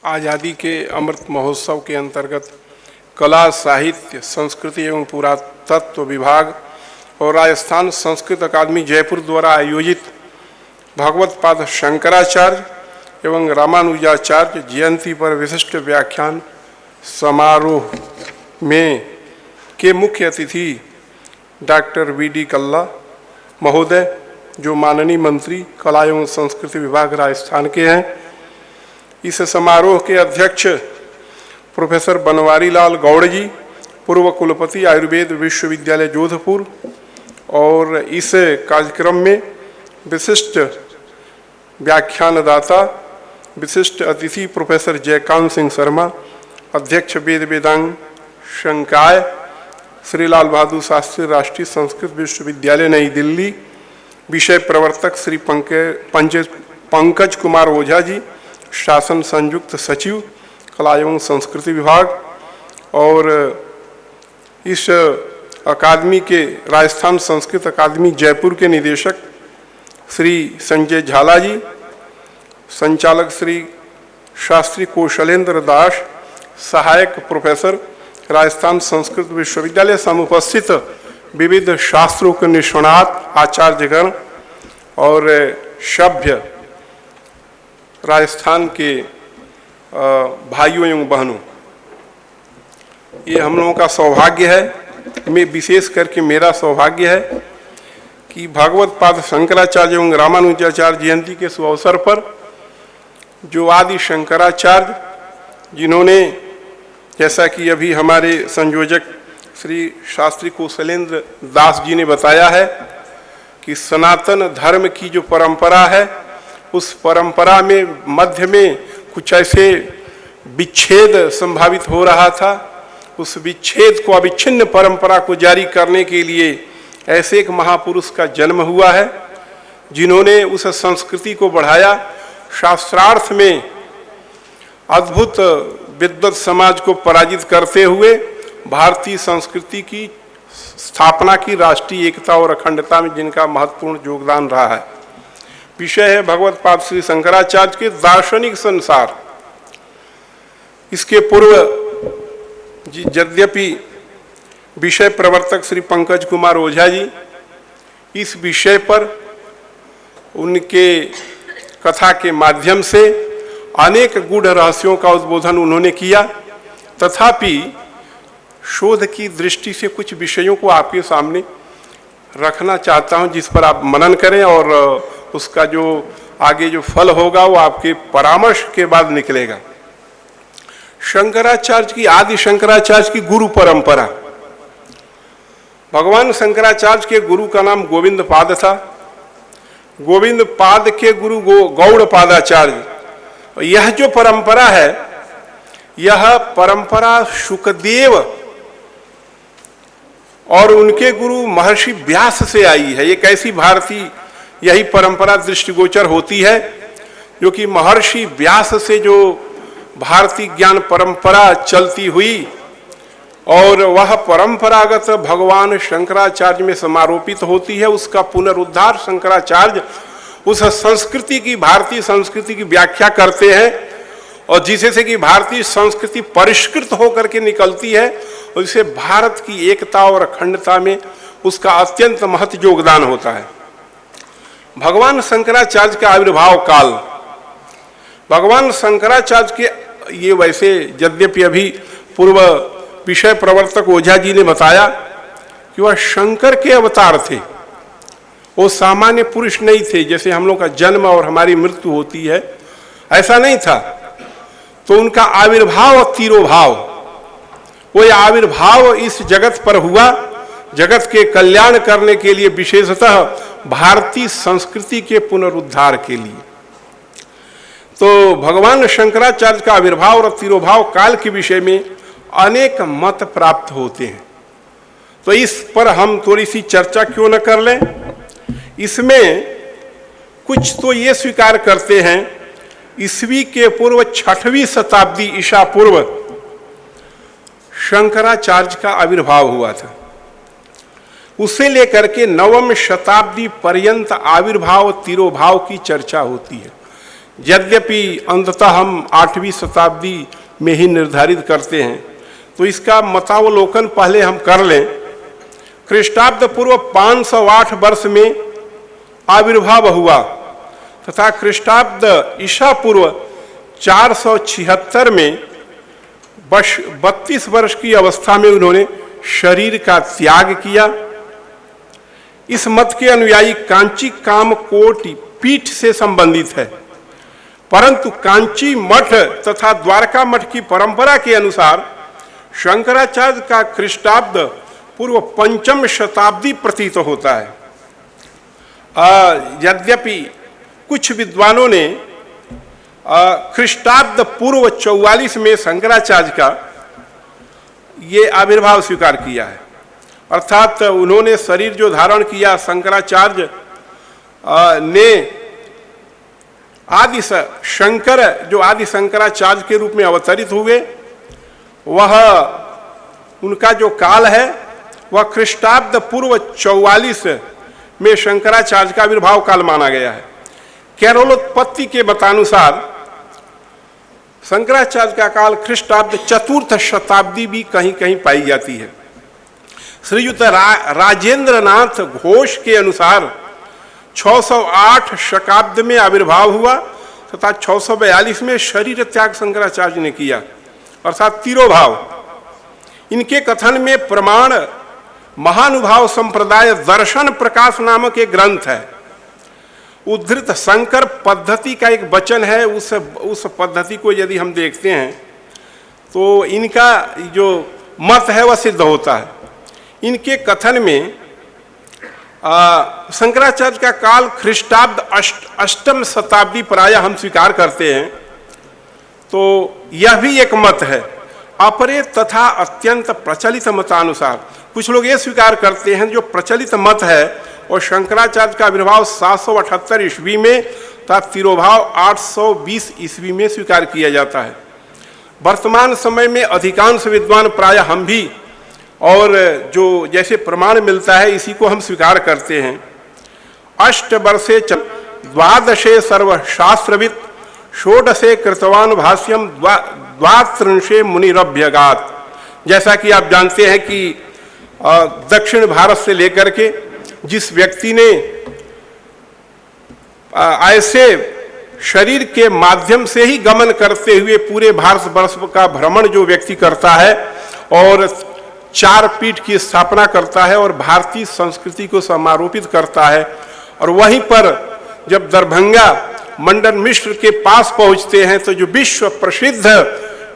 आज़ादी के अमृत महोत्सव के अंतर्गत कला, साहित्य, संस्कृति एवं पुरातत्व विभाग और राजस्थान संस्कृत अकादमी जयपुर द्वारा आयोजित भगवत पाद शंकराचार्य एवं रामानुजाचार्य जयंती पर विशिष्ट व्याख्यान समारोह में के मुख्य अतिथि डॉक्टर वी.डी. कल्ला महोदय, जो माननीय मंत्री कला एवं संस्कृति विभाग राजस्थान के हैं। इस समारोह के अध्यक्ष प्रोफेसर बनवारी लाल गौड़ जी, पूर्व कुलपति आयुर्वेद विश्वविद्यालय जोधपुर, और इस कार्यक्रम में विशिष्ट व्याख्यानदाता विशिष्ट अतिथि प्रोफेसर जयकांत सिंह शर्मा, अध्यक्ष वेद वेदांग संकाय, श्री लाल बहादुर शास्त्री राष्ट्रीय संस्कृत विश्वविद्यालय नई दिल्ली, विषय प्रवर्तक श्री पंकज कुमार ओझा जी, शासन संयुक्त सचिव कला एवं संस्कृति विभाग, और इस अकादमी के राजस्थान संस्कृत अकादमी जयपुर के निदेशक श्री संजय झाला जी, संचालक श्री शास्त्री कौशलेंद्र दास, सहायक प्रोफेसर राजस्थान संस्कृत विश्वविद्यालय, समुपस्थित विविध शास्त्रों के निष्णात आचार्यगण और सभ्य राजस्थान के भाइयों एवं बहनों, ये हम लोगों का सौभाग्य है, मैं विशेष करके मेरा सौभाग्य है कि भगवत पाद शंकराचार्य एवं रामानुजाचार्य जयंती के शुभ अवसर पर जो आदि शंकराचार्य, जिन्होंने, जैसा कि अभी हमारे संयोजक श्री शास्त्री कौशलेंद्र दास जी ने बताया है कि सनातन धर्म की जो परंपरा है, उस परंपरा में मध्य में कुछ ऐसे विच्छेद संभावित हो रहा था। उस विच्छेद को, अविच्छिन्न परंपरा को जारी करने के लिए ऐसे एक महापुरुष का जन्म हुआ है, जिन्होंने उस संस्कृति को बढ़ाया, शास्त्रार्थ में अद्भुत विद्वत समाज को पराजित करते हुए भारतीय संस्कृति की स्थापना की, राष्ट्रीय एकता और अखंडता में जिनका महत्वपूर्ण योगदान रहा है। विषय है भगवत पाद श्री शंकराचार्य के दार्शनिक संसार। इसके पूर्व यद्यपि विषय प्रवर्तक श्री पंकज कुमार ओझा जी इस विषय पर उनके कथा के माध्यम से अनेक गूढ़ रहस्यों का उद्बोधन उन्होंने किया, तथापि शोध की दृष्टि से कुछ विषयों को आपके सामने रखना चाहता हूं, जिस पर आप मनन करें और उसका जो आगे जो फल होगा वो आपके परामर्श के बाद निकलेगा। शंकराचार्य की, आदि शंकराचार्य की गुरु परंपरा। भगवान शंकराचार्य के गुरु का नाम गोविंद पाद था। गोविंद पाद के गुरु गौड़ पादाचार्य। यह जो परंपरा है, यह परंपरा शुकदेव और उनके गुरु महर्षि व्यास से आई है। एक ऐसी भारतीय यही परंपरा दृष्टिगोचर होती है, जो कि महर्षि व्यास से जो भारतीय ज्ञान परंपरा चलती हुई और वह परंपरागत भगवान शंकराचार्य में समारोपित होती है, उसका पुनरुद्धार शंकराचार्य उस संस्कृति की, भारतीय संस्कृति की व्याख्या करते हैं, और जिसे से कि भारतीय संस्कृति परिष्कृत होकर के निकलती है, और इसे भारत की एकता और अखंडता में उसका अत्यंत महत्व योगदान होता है। भगवान शंकराचार्य का आविर्भाव काल। भगवान शंकराचार्य के ये वैसे यद्यपि अभी पूर्व विषय प्रवर्तक ओझा जी ने बताया कि वह शंकर के अवतार थे, वो सामान्य पुरुष नहीं थे, जैसे हम लोग का जन्म और हमारी मृत्यु होती है, ऐसा नहीं था। तो उनका आविर्भाव और तिरोभाव, वो आविर्भाव इस जगत पर हुआ, जगत के कल्याण करने के लिए, विशेषतः भारतीय संस्कृति के पुनरुद्धार के लिए। तो भगवान शंकराचार्य का आविर्भाव और तिरोभाव काल के विषय में अनेक मत प्राप्त होते हैं। तो इस पर हम थोड़ी सी चर्चा क्यों न कर लें। इसमें कुछ तो ये स्वीकार करते हैं ईस्वी के पूर्व 6वीं शताब्दी ईसा पूर्व शंकराचार्य का आविर्भाव हुआ था। उसे लेकर के 9वीं शताब्दी पर्यंत आविर्भाव तिरोभाव की चर्चा होती है। यद्यपि अंततः हम 8वीं शताब्दी में ही निर्धारित करते हैं, तो इसका मतावलोकन पहले हम कर लें। ख्रीष्टाब्द पूर्व 508 वर्ष में आविर्भाव हुआ तथा ख्रीष्टाब्द ईसा पूर्व 476 में 32 वर्ष की अवस्था में उन्होंने शरीर का त्याग किया। इस मत के अनुयायी कांची कामकोटि पीठ से संबंधित है, परंतु कांची मठ तथा द्वारका मठ की परंपरा के अनुसार शंकराचार्य का ख्रीष्टाब्द पूर्व 5वीं शताब्दी प्रतीत होता है। यद्यपि कुछ विद्वानों ने ख्रीष्टाब्द पूर्व 44 में शंकराचार्य का ये आविर्भाव स्वीकार किया है, अर्थात उन्होंने शरीर जो धारण किया, शंकराचार्य ने आदि शंकर जो आदि शंकराचार्य के रूप में अवतरित हुए, वह उनका जो काल है वह ख्रीष्टाब्द पूर्व 44 में शंकराचार्य का आविर्भाव काल माना गया है। कैरोलोत्पत्ति के मतानुसार शंकराचार्य का काल ख्रीष्टाब्द 4th शताब्दी भी कहीं कहीं पाई जाती है। श्रीयुत राजेंद्र नाथ घोष के अनुसार 608 शताब्द में आविर्भाव हुआ तथा 642 में शरीर त्याग शंकराचार्य ने किया, अर्थात तिरोभाव। इनके कथन में प्रमाण महानुभाव संप्रदाय दर्शन प्रकाश नामक एक ग्रंथ है। उद्धृत शंकर पद्धति का एक वचन है, उस पद्धति को यदि हम देखते हैं तो इनका जो मत है वह सिद्ध होता है। इनके कथन में शंकराचार्य का काल ख्रीष्टाब्द 8वीं शताब्दी प्रायः हम स्वीकार करते हैं, तो यह भी एक मत है। अपरे तथा अत्यंत प्रचलित मतानुसार कुछ लोग ये स्वीकार करते हैं, जो प्रचलित मत है और शंकराचार्य का आविर्भाव 778 ईस्वी में तथा तिरोभाव 820 ईस्वी में स्वीकार किया जाता है। वर्तमान समय में अधिकांश विद्वान प्रायः हम भी और जो जैसे प्रमाण मिलता है इसी को हम स्वीकार करते हैं। 8 वर्षे 12 सर्वशास्त्रविद षोडशे कृतवान भाष्यम 32 मुनिरभ्यगात। जैसा कि आप जानते हैं कि दक्षिण भारत से लेकर के जिस व्यक्ति ने ऐसे शरीर के माध्यम से ही गमन करते हुए पूरे भारतवर्ष का भ्रमण जो व्यक्ति करता है और 4 पीठ की स्थापना करता है और भारतीय संस्कृति को समारोपित करता है, और वहीं पर जब दरभंगा मंडन मिश्र के पास पहुंचते हैं तो जो विश्व प्रसिद्ध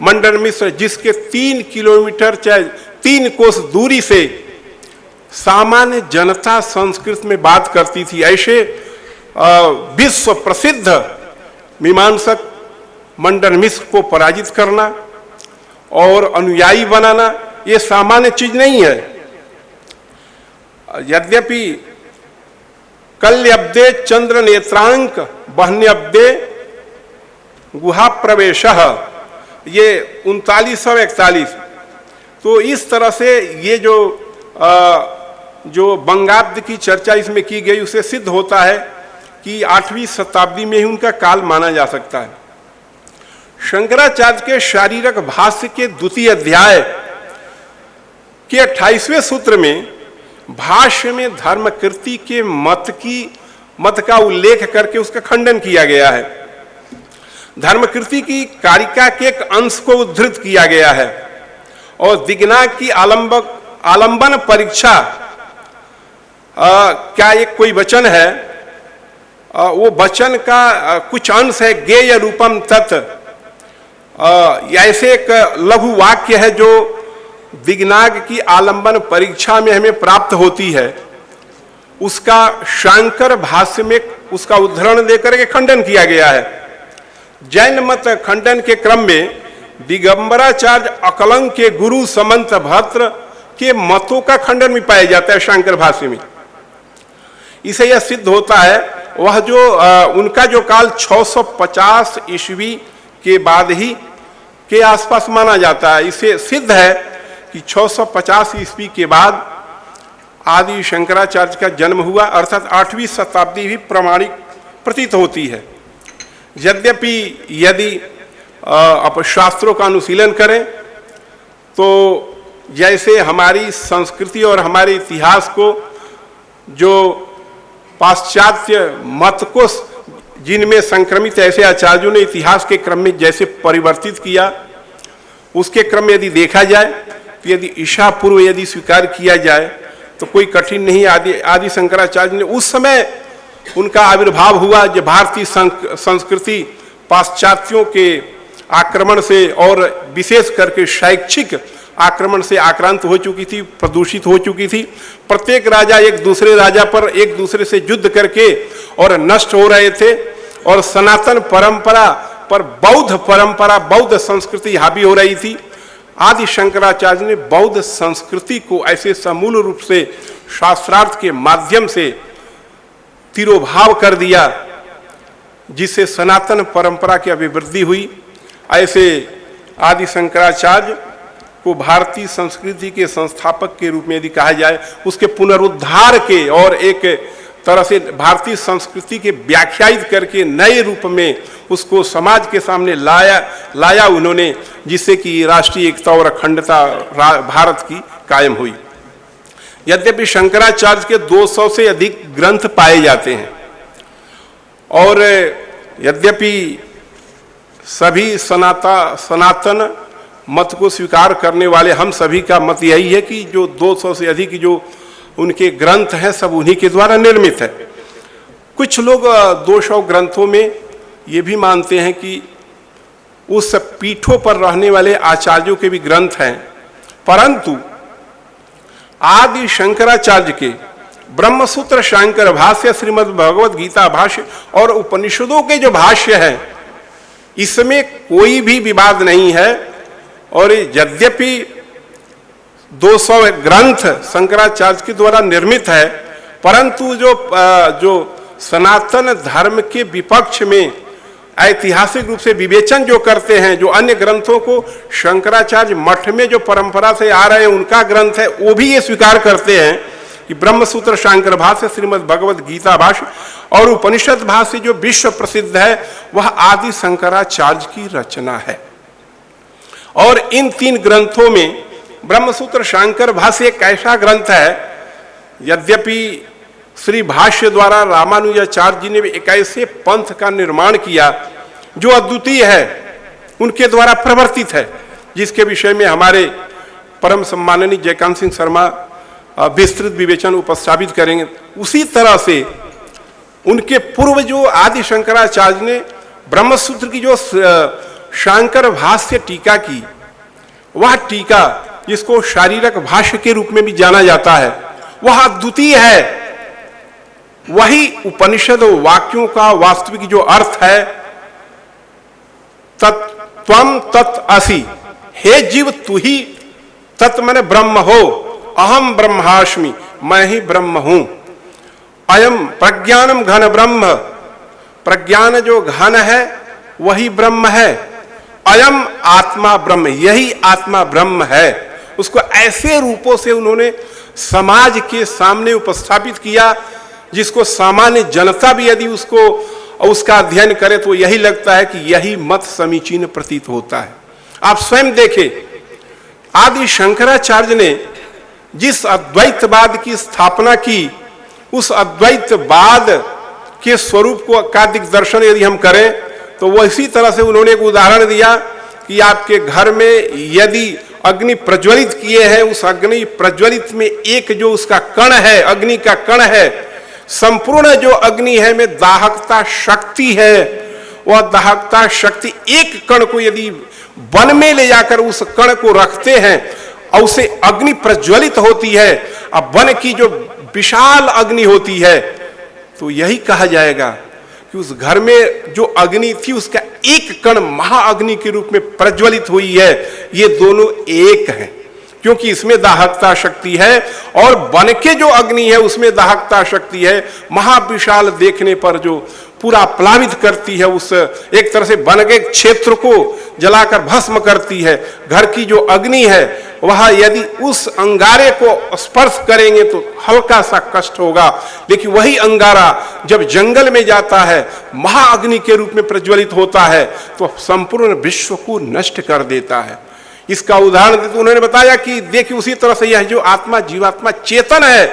मंडन मिश्र, जिसके 3 किलोमीटर चाहे 3 कोस दूरी से सामान्य जनता संस्कृत में बात करती थी, ऐसे विश्व प्रसिद्ध मीमांसक मंडन मिश्र को पराजित करना और अनुयायी बनाना ये सामान्य चीज नहीं है। यद्यपि कल्यब्दे चंद्र नेत्रांक बहन्यब्दे गुहा प्रवेश, ये 3941, तो इस तरह से ये जो बंगाब्द की चर्चा इसमें की गई उससे सिद्ध होता है कि 8वीं शताब्दी में ही उनका काल माना जा सकता है। शंकराचार्य के शारीरक भाष्य के 2 अध्याय के 28वें सूत्र में भाष्य में धर्मकृति के मत का उल्लेख करके उसका खंडन किया गया है। धर्मकृति की कारिका के एक अंश को उद्धृत किया गया है और दिग्नाग की आलंबन परीक्षा क्या एक कोई वचन है, वो वचन का कुछ अंश है गेय रूपम तत्, ऐसे एक लघु वाक्य है जो दिग्नाग की आलंबन परीक्षा में हमें प्राप्त होती है। उसका शांकर भाष्य में उसका उद्धरण देकर के खंडन किया गया है। जैन मत खंडन के क्रम में दिगंबराचार्य अकलंक के गुरु समंत भद्र के मतों का खंडन भी पाया जाता है शांकर भाष्य में। इसे यह सिद्ध होता है वह जो उनका जो काल 650 ईस्वी के बाद ही के आसपास माना जाता है। इसे सिद्ध है कि 650 ईस्वी के बाद आदि शंकराचार्य का जन्म हुआ, अर्थात 8वीं शताब्दी भी प्रमाणिक प्रतीत होती है। यद्यपि यदि आप शास्त्रों का अनुशीलन करें तो जैसे हमारी संस्कृति और हमारे इतिहास को जो पाश्चात्य मत को जिनमें संक्रमित ऐसे आचार्यों ने इतिहास के क्रम में जैसे परिवर्तित किया, उसके क्रम में यदि देखा जाए तो यदि ईसा पूर्व यदि स्वीकार किया जाए तो कोई कठिन नहीं। आदि शंकराचार्य ने उस समय उनका आविर्भाव हुआ जब भारतीय संस्कृति पाश्चात्यों के आक्रमण से और विशेष करके शैक्षिक आक्रमण से आक्रांत हो चुकी थी, प्रदूषित हो चुकी थी। प्रत्येक राजा एक दूसरे राजा पर एक दूसरे से युद्ध करके और नष्ट हो रहे थे और सनातन परंपरा पर बौद्ध परंपरा, बौद्ध संस्कृति हावी हो रही थी। आदि शंकराचार्य ने बौद्ध संस्कृति को ऐसे समूल रूप से शास्त्रार्थ के माध्यम से तिरोभाव कर दिया जिससे सनातन परंपरा की अभिवृद्धि हुई। ऐसे आदि शंकराचार्य को भारतीय संस्कृति के संस्थापक के रूप में यदि कहा जाए, उसके पुनरुद्धार के और एक तरह से भारतीय संस्कृति के व्याख्यायित करके नए रूप में उसको समाज के सामने लाया उन्होंने, जिससे कि राष्ट्रीय एकता और अखंडता भारत की कायम हुई। यद्यपि शंकराचार्य के 200 से अधिक ग्रंथ पाए जाते हैं और यद्यपि सभी सनातन मत को स्वीकार करने वाले हम सभी का मत यही है कि जो 200 से अधिक जो उनके ग्रंथ हैं सब उन्हीं के द्वारा निर्मित है। कुछ लोग 200 ग्रंथों में ये भी मानते हैं कि उस पीठों पर रहने वाले आचार्यों के भी ग्रंथ हैं, परंतु आदि शंकराचार्य के ब्रह्मसूत्र शांकर भाष्य, श्रीमद् भगवद गीता भाष्य और उपनिषदों के जो भाष्य हैं, इसमें कोई भी विवाद नहीं है। और यद्यपि 200 ग्रंथ शंकराचार्य के द्वारा निर्मित है, परंतु जो सनातन धर्म के विपक्ष में ऐतिहासिक रूप से विवेचन जो करते हैं, जो अन्य ग्रंथों को शंकराचार्य मठ में जो परंपरा से आ रहे हैं उनका ग्रंथ है, वो भी ये स्वीकार करते हैं कि ब्रह्मसूत्र शांकर भाष्य, श्रीमद् भगवद गीता भाष्य और उपनिषद भाष्य जो विश्व प्रसिद्ध है वह आदि शंकराचार्य की रचना है। और इन 3 ग्रंथों में ब्रह्मसूत्र शांकर भाष्य एक ऐसा ग्रंथ है, यद्यपि श्री भाष्य द्वारा रामानुजाचार्य जी ने भी एक ऐसे पंथ का निर्माण किया जो अद्वितीय है, उनके द्वारा प्रवर्तित है, जिसके विषय में हमारे परम सम्माननीय जयकांत सिंह शर्मा विस्तृत विवेचन उपस्थापित करेंगे। उसी तरह से उनके पूर्व जो आदि शंकराचार्य ने ब्रह्मसूत्र की जो शांकर भाष्य टीका की, वह टीका जिसको शारीरक भाष्य के रूप में भी जाना जाता है, वह अद्वितीय है। वही उपनिषद वाक्यों का वास्तविक जो अर्थ है, तत्त्वम तत् असि, हे जीव तू ही तत् माने ब्रह्म हो, अहम ब्रह्मास्मि, मैं ही ब्रह्म हूं। अयम प्रज्ञानम घन ब्रह्म, प्रज्ञान जो घन है वही ब्रह्म है। अयम आत्मा ब्रह्म, यही आत्मा ब्रह्म है। उसको ऐसे रूपों से उन्होंने समाज के सामने उपस्थापित किया जिसको सामान्य जनता भी यदि उसका अध्ययन करे तो यही लगता है कि यही मत समीचीन प्रतीत होता है। आप स्वयं देखें, आदि शंकराचार्य ने जिस अद्वैतवाद की स्थापना की, उस अद्वैतवाद के स्वरूप को का दिग्दर्शन यदि हम करें तो वो इसी तरह से उन्होंने एक उदाहरण दिया कि आपके घर में यदि अग्नि प्रज्वलित किए हैं, उस अग्नि प्रज्वलित में एक जो उसका कण है, अग्नि का कण है, संपूर्ण जो अग्नि है में दाहकता शक्ति है, वह दाहकता शक्ति एक कण को यदि वन में ले जाकर उस कण को रखते हैं और उसे अग्नि प्रज्वलित होती है, अब वन की जो विशाल अग्नि होती है, तो यही कहा जाएगा कि उस घर में जो अग्नि थी उसका एक कण महाअग्नि के रूप में प्रज्वलित हुई है। ये दोनों एक हैं, क्योंकि इसमें दाहकता शक्ति है और वन के जो अग्नि है उसमें दाहकता शक्ति है। महाविशाल देखने पर जो पूरा प्लावित करती है, उस एक तरह से वन के क्षेत्र को जलाकर भस्म करती है। घर की जो अग्नि है वह यदि उस अंगारे को स्पर्श करेंगे तो हल्का सा कष्ट होगा, लेकिन वही अंगारा जब जंगल में जाता है, महाअग्नि के रूप में प्रज्वलित होता है, तो संपूर्ण विश्व को नष्ट कर देता है। इसका उदाहरण देते उन्होंने बताया कि देखिए उसी तरह से यह जो आत्मा जीवात्मा चेतन है,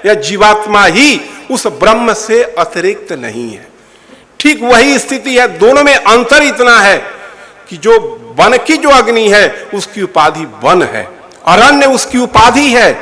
यह जीवात्मा ही उस ब्रह्म से अतिरिक्त नहीं है। ठीक वही स्थिति है, दोनों में अंतर इतना है कि जो वन की जो अग्नि है उसकी उपाधि वन है, अरण्य उसकी उपाधि है।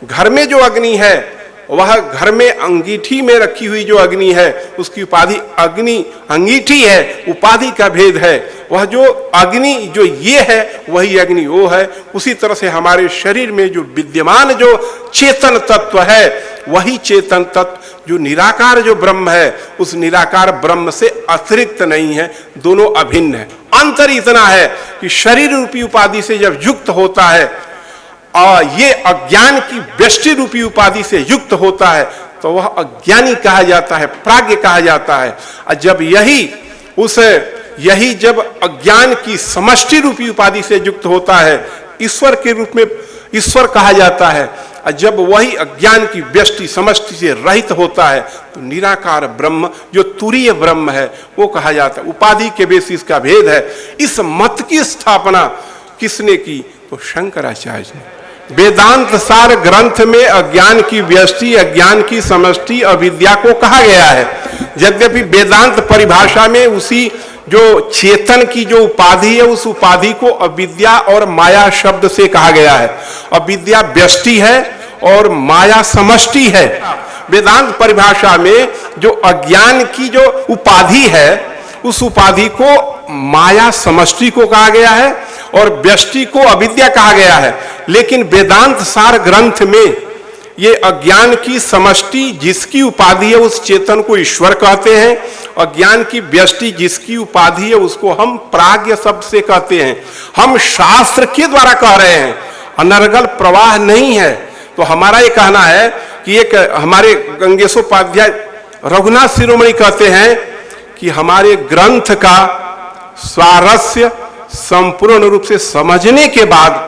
घर में जो अग्नि है वह घर में अंगीठी में रखी हुई जो अग्नि है उसकी उपाधि अग्नि अंगीठी है, उपाधि का भेद है। वह जो अग्नि जो ये है वही अग्नि वो है। उसी तरह से हमारे शरीर में जो विद्यमान जो चेतन तत्व है वही चेतन तत्व जो निराकार जो ब्रह्म है उस निराकार ब्रह्म से अतिरिक्त नहीं है, दोनों अभिन्न है। अंतर इतना है कि शरीर रूपी उपाधि से जब युक्त होता है और ये अज्ञान की व्यष्टि रूपी उपाधि से युक्त होता है तो वह अज्ञानी कहा जाता है, प्राज्ञ कहा जाता है। और जब यही जब अज्ञान की समष्टि रूपी उपाधि से युक्त होता है ईश्वर के रूप में ईश्वर कहा जाता है। और जब वही अज्ञान की व्यष्टि समष्टि से रहित होता है तो निराकार ब्रह्म जो तुरीय ब्रह्म है वो कहा जाता है। उपाधि के बेसिस का भेद है। इस मत की स्थापना किसने की? तो शंकराचार्य ने। वेदांत सार ग्रंथ में अज्ञान की व्यष्टि, अज्ञान की समष्टि, अविद्या को कहा गया है। यद्यपि वेदांत परिभाषा में उसी जो चेतन की जो उपाधि है उस उपाधि को अविद्या और माया शब्द से कहा गया है। अविद्या व्यष्टि है और माया समष्टि है। वेदांत परिभाषा में जो अज्ञान की जो उपाधि है उस उपाधि को माया समष्टि को कहा गया है और व्यष्टि को अविद्या कहा गया है। लेकिन वेदांत सार ग्रंथ में ये अज्ञान की समष्टि जिसकी उपाधि है उस चेतन को ईश्वर कहते हैं। अज्ञान की व्यष्टि जिसकी उपाधि है उसको हम प्राज्ञ शब्द से कहते हैं। हम शास्त्र के द्वारा कह रहे हैं, अनर्गल प्रवाह नहीं है। तो हमारा ये कहना है कि एक हमारे गंगेशोपाध्याय रघुनाथ शिरोमणि कहते हैं कि हमारे ग्रंथ का स्वारस्य संपूर्ण रूप से समझने के बाद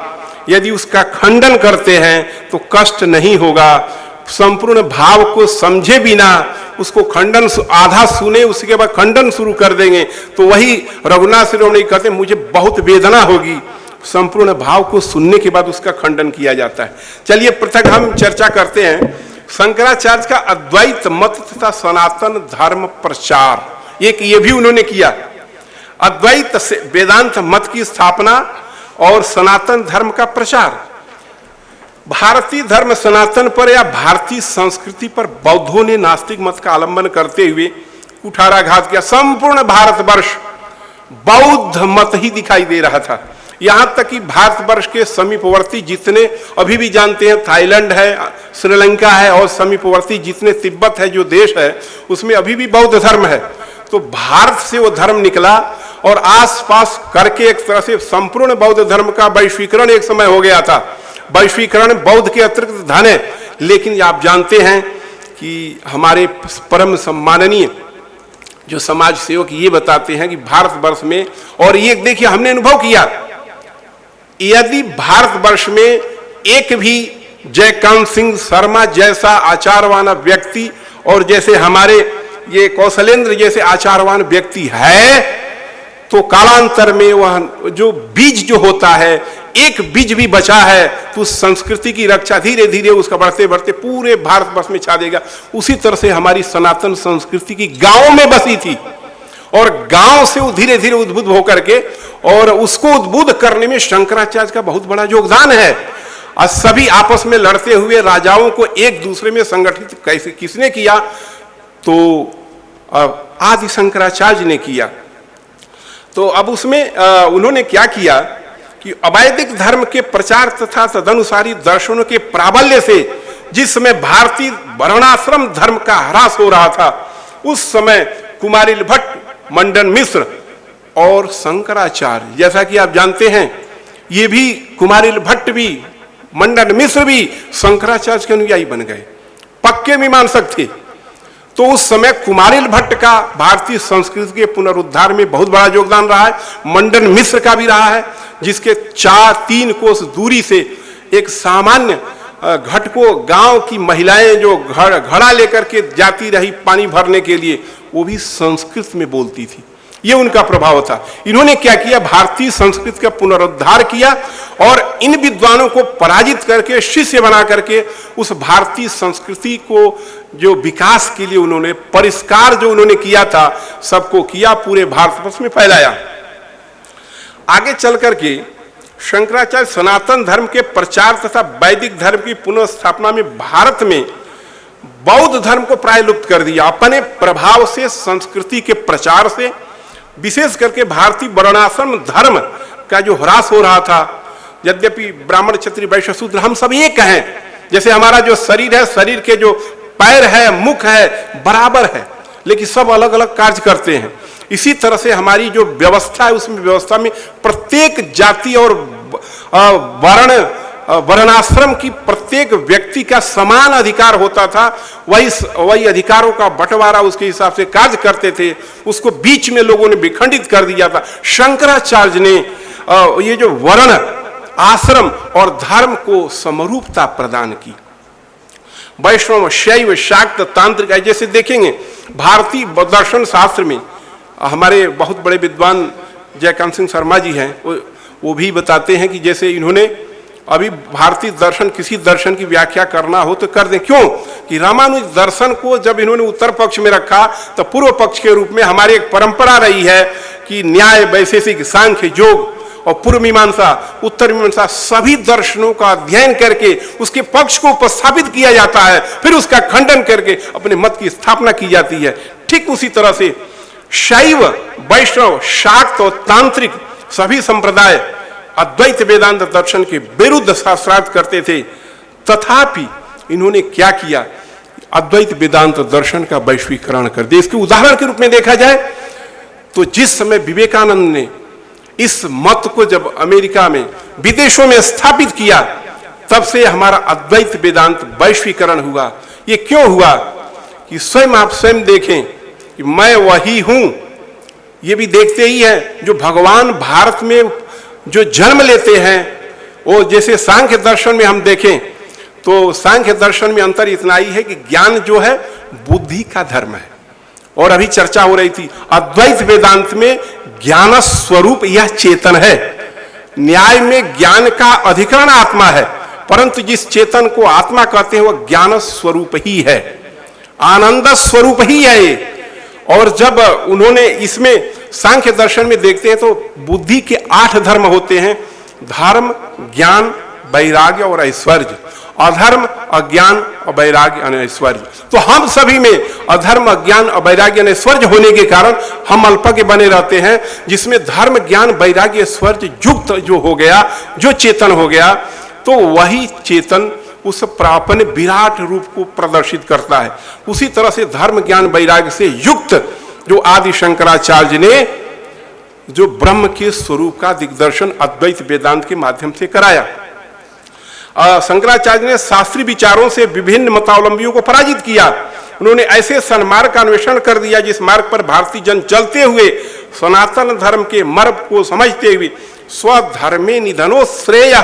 यदि उसका खंडन करते हैं तो कष्ट नहीं होगा। संपूर्ण भाव को समझे बिना उसको खंडन आधा सुने उसके बाद खंडन शुरू कर देंगे तो वही रघुनाथ शिरोमणि कहते हैं मुझे बहुत वेदना होगी। संपूर्ण भाव को सुनने के बाद उसका खंडन किया जाता है। चलिए पृथक हम चर्चा करते हैं शंकराचार्य का अद्वैत मत तथा सनातन धर्म प्रचार। एक ये भी उन्होंने किया, अद्वैत से वेदांत मत की स्थापना और सनातन धर्म का प्रचार। भारतीय धर्म सनातन पर या भारतीय संस्कृति पर बौद्धों ने नास्तिक मत का आलंबन करते हुए कुठाराघात किया। संपूर्ण भारतवर्ष बौद्ध मत ही दिखाई दे रहा था। यहां तक कि भारतवर्ष के समीपवर्ती जितने अभी भी जानते हैं थाईलैंड है, श्रीलंका है और समीपवर्ती जितने तिब्बत है जो देश है उसमें अभी भी बौद्ध धर्म है। तो भारत से वो धर्म निकला और आसपास करके एक तरह से संपूर्ण बौद्ध धर्म का वैश्वीकरण एक समय हो गया था। वैश्वीकरण बौद्ध के अतिरिक्त धन है। लेकिन आप जानते हैं कि हमारे परम सम्माननीय जो समाज सेवक ये बताते हैं कि भारतवर्ष में, और ये देखिए हमने अनुभव किया, यदि भारतवर्ष में एक भी जयकांत सिंह शर्मा जैसा आचारवान व्यक्ति और जैसे हमारे ये कौशलेंद्र जैसे आचारवान व्यक्ति है तो कालांतर में वह जो बीज जो होता है, एक बीज भी बचा है तो उस संस्कृति की रक्षा धीरे धीरे उसका बढ़ते बढ़ते पूरे भारतवर्ष में छा देगा। उसी तरह से हमारी सनातन संस्कृति की गांव में बसी थी और गांव से वो धीरे धीरे उद्बुद्ध होकर के, और उसको उद्बुद्ध करने में शंकराचार्य का बहुत बड़ा योगदान है। और सभी आपस में लड़ते हुए राजाओं को एक दूसरे में संगठित कैसे किसने किया? तो आदि शंकराचार्य ने किया। तो अब उसमें उन्होंने क्या किया कि अवैदिक धर्म के प्रचार तथा तदनुसारी दर्शनों के प्राबल्य से जिस समय भारतीय वर्णाश्रम धर्म का ह्रास हो रहा था उस समय कुमारिल भट्ट, मंडन मिश्र और शंकराचार्य, जैसा कि आप जानते हैं ये भी कुमारिल भट्ट भी मंडन मिश्र भी शंकराचार्य के अनुयायी बन गए, पक्के मीमांसक थे। तो उस समय कुमारिल भट्ट का भारतीय संस्कृति के पुनरुद्धार में बहुत बड़ा योगदान रहा है, मंडन मिश्र का भी रहा है। जिसके 3 कोस दूरी से एक सामान्य घटको गांव की महिलाएं जो घड़ा लेकर के जाती रही पानी भरने के लिए, वो भी संस्कृत में बोलती थी। ये उनका प्रभाव था। इन्होंने क्या किया, भारतीय संस्कृत का पुनरुद्धार किया और इन विद्वानों को पराजित करके शिष्य बना करके उस भारतीय संस्कृति को जो विकास के लिए उन्होंने परिष्कार जो उन्होंने किया था, सबको किया, पूरे भारतवर्ष में फैलाया। आगे चल करके शंकराचार्य सनातन धर्म के प्रचार तथा वैदिक धर्म की पुनर्स्थापना में भारत में बौद्ध धर्म को प्राय लुप्त कर दिया। अपने प्रभाव से, संस्कृति के प्रचार से, विशेष करके भारतीय वर्णाश्रम धर्म का जो ह्रास हो रहा था, यद्यपि ब्राह्मण क्षत्रिय वैश्य शूद्र हम सब एक हैं, जैसे हमारा जो शरीर है, शरीर के जो पैर है, मुख है, बराबर है, लेकिन सब अलग अलग कार्य करते हैं। इसी तरह से हमारी जो व्यवस्था है, उसमें व्यवस्था में प्रत्येक जाति और वर्णाश्रम की प्रत्येक व्यक्ति का समान अधिकार होता था। वही अधिकारों का बंटवारा उसके हिसाब से कार्य करते थे। उसको बीच में लोगों ने विखंडित कर दिया था। शंकराचार्य ने ये जो वर्ण, आश्रम और धर्म को समरूपता प्रदान की। वैष्णव, शैव, शाक्त, तांत्रिक, जैसे देखेंगे भारतीय दर्शन शास्त्र में हमारे बहुत बड़े विद्वान जयकांत सिंह शर्मा जी हैं, वो भी बताते हैं कि जैसे इन्होंने अभी भारतीय दर्शन, किसी दर्शन की व्याख्या करना हो तो कर दें। क्यों कि रामानुज दर्शन को जब इन्होंने उत्तर पक्ष में रखा तो पूर्व पक्ष के रूप में हमारी एक परंपरा रही है कि न्याय, वैशेषिक, सांख्य, योग और पूर्व मीमांसा, उत्तर मीमांसा सभी दर्शनों का अध्ययन करके उसके पक्ष को उपस्थापित किया जाता है, फिर उसका खंडन करके अपने मत की स्थापना की जाती है। ठीक उसी तरह से शैव, वैष्णव, शाक्त और तांत्रिक सभी संप्रदाय अद्वैत वेदांत दर्शन के विरुद्ध शास्त्रार्थ करते थे, तथापि इन्होंने क्या किया, अद्वैत वेदांत दर्शन का वैश्वीकरण कर दिया। इसके उदाहरण के रूप में देखा जाए तो जिस समय विवेकानंद ने इस मत को जब अमेरिका में, विदेशों में स्थापित किया, तब से हमारा अद्वैत वेदांत वैश्वीकरण हुआ। ये क्यों हुआ कि स्वयं आप स्वयं देखें कि मैं वही हूं, ये भी देखते ही हैं जो भगवान भारत में जो जन्म लेते हैं, वो जैसे सांख्य दर्शन में हम देखें तो सांख्य दर्शन में अंतर इतना ही है कि ज्ञान जो है बुद्धि का धर्म है। और अभी चर्चा हो रही थी अद्वैत वेदांत में ज्ञान स्वरूप यह चेतन है। न्याय में ज्ञान का अधिकरण आत्मा है, परंतु जिस चेतन को आत्मा कहते हैं वह ज्ञान स्वरूप ही है, आनंद स्वरूप ही है। और जब उन्होंने इसमें सांख्य दर्शन में देखते हैं तो बुद्धि के 8 धर्म होते हैं, धर्म, ज्ञान, वैराग्य और ऐश्वर्य। अधर्म, अज्ञान और वैराग्य और ऐश्वर्य। तो हम सभी में अधर्म, अज्ञान और वैराग्य और ऐश्वर्य होने के कारण हम अल्पज्ञ बने रहते हैं, जिसमें धर्म, ज्ञान, वैराग्य, ऐश्वर्य युक्त जो हो गया, जो चेतन हो गया, तो वही चेतन उस प्रापन विराट रूप को प्रदर्शित करता है। उसी तरह से धर्म, ज्ञान, वैराग्य से युक्त जो आदि शंकराचार्य ने जो ब्रह्म के स्वरूप का दिग्दर्शन अद्वैत वेदांत के माध्यम से कराया। शंकराचार्य ने शास्त्रीय विचारों से विभिन्न मतावलंबियों को पराजित किया। उन्होंने ऐसे सन्मार्ग का अन्वेषण कर दिया जिस मार्ग पर भारतीय जन चलते हुए सनातन धर्म के मर्म को समझते हुए स्वधर्मे निधनो श्रेय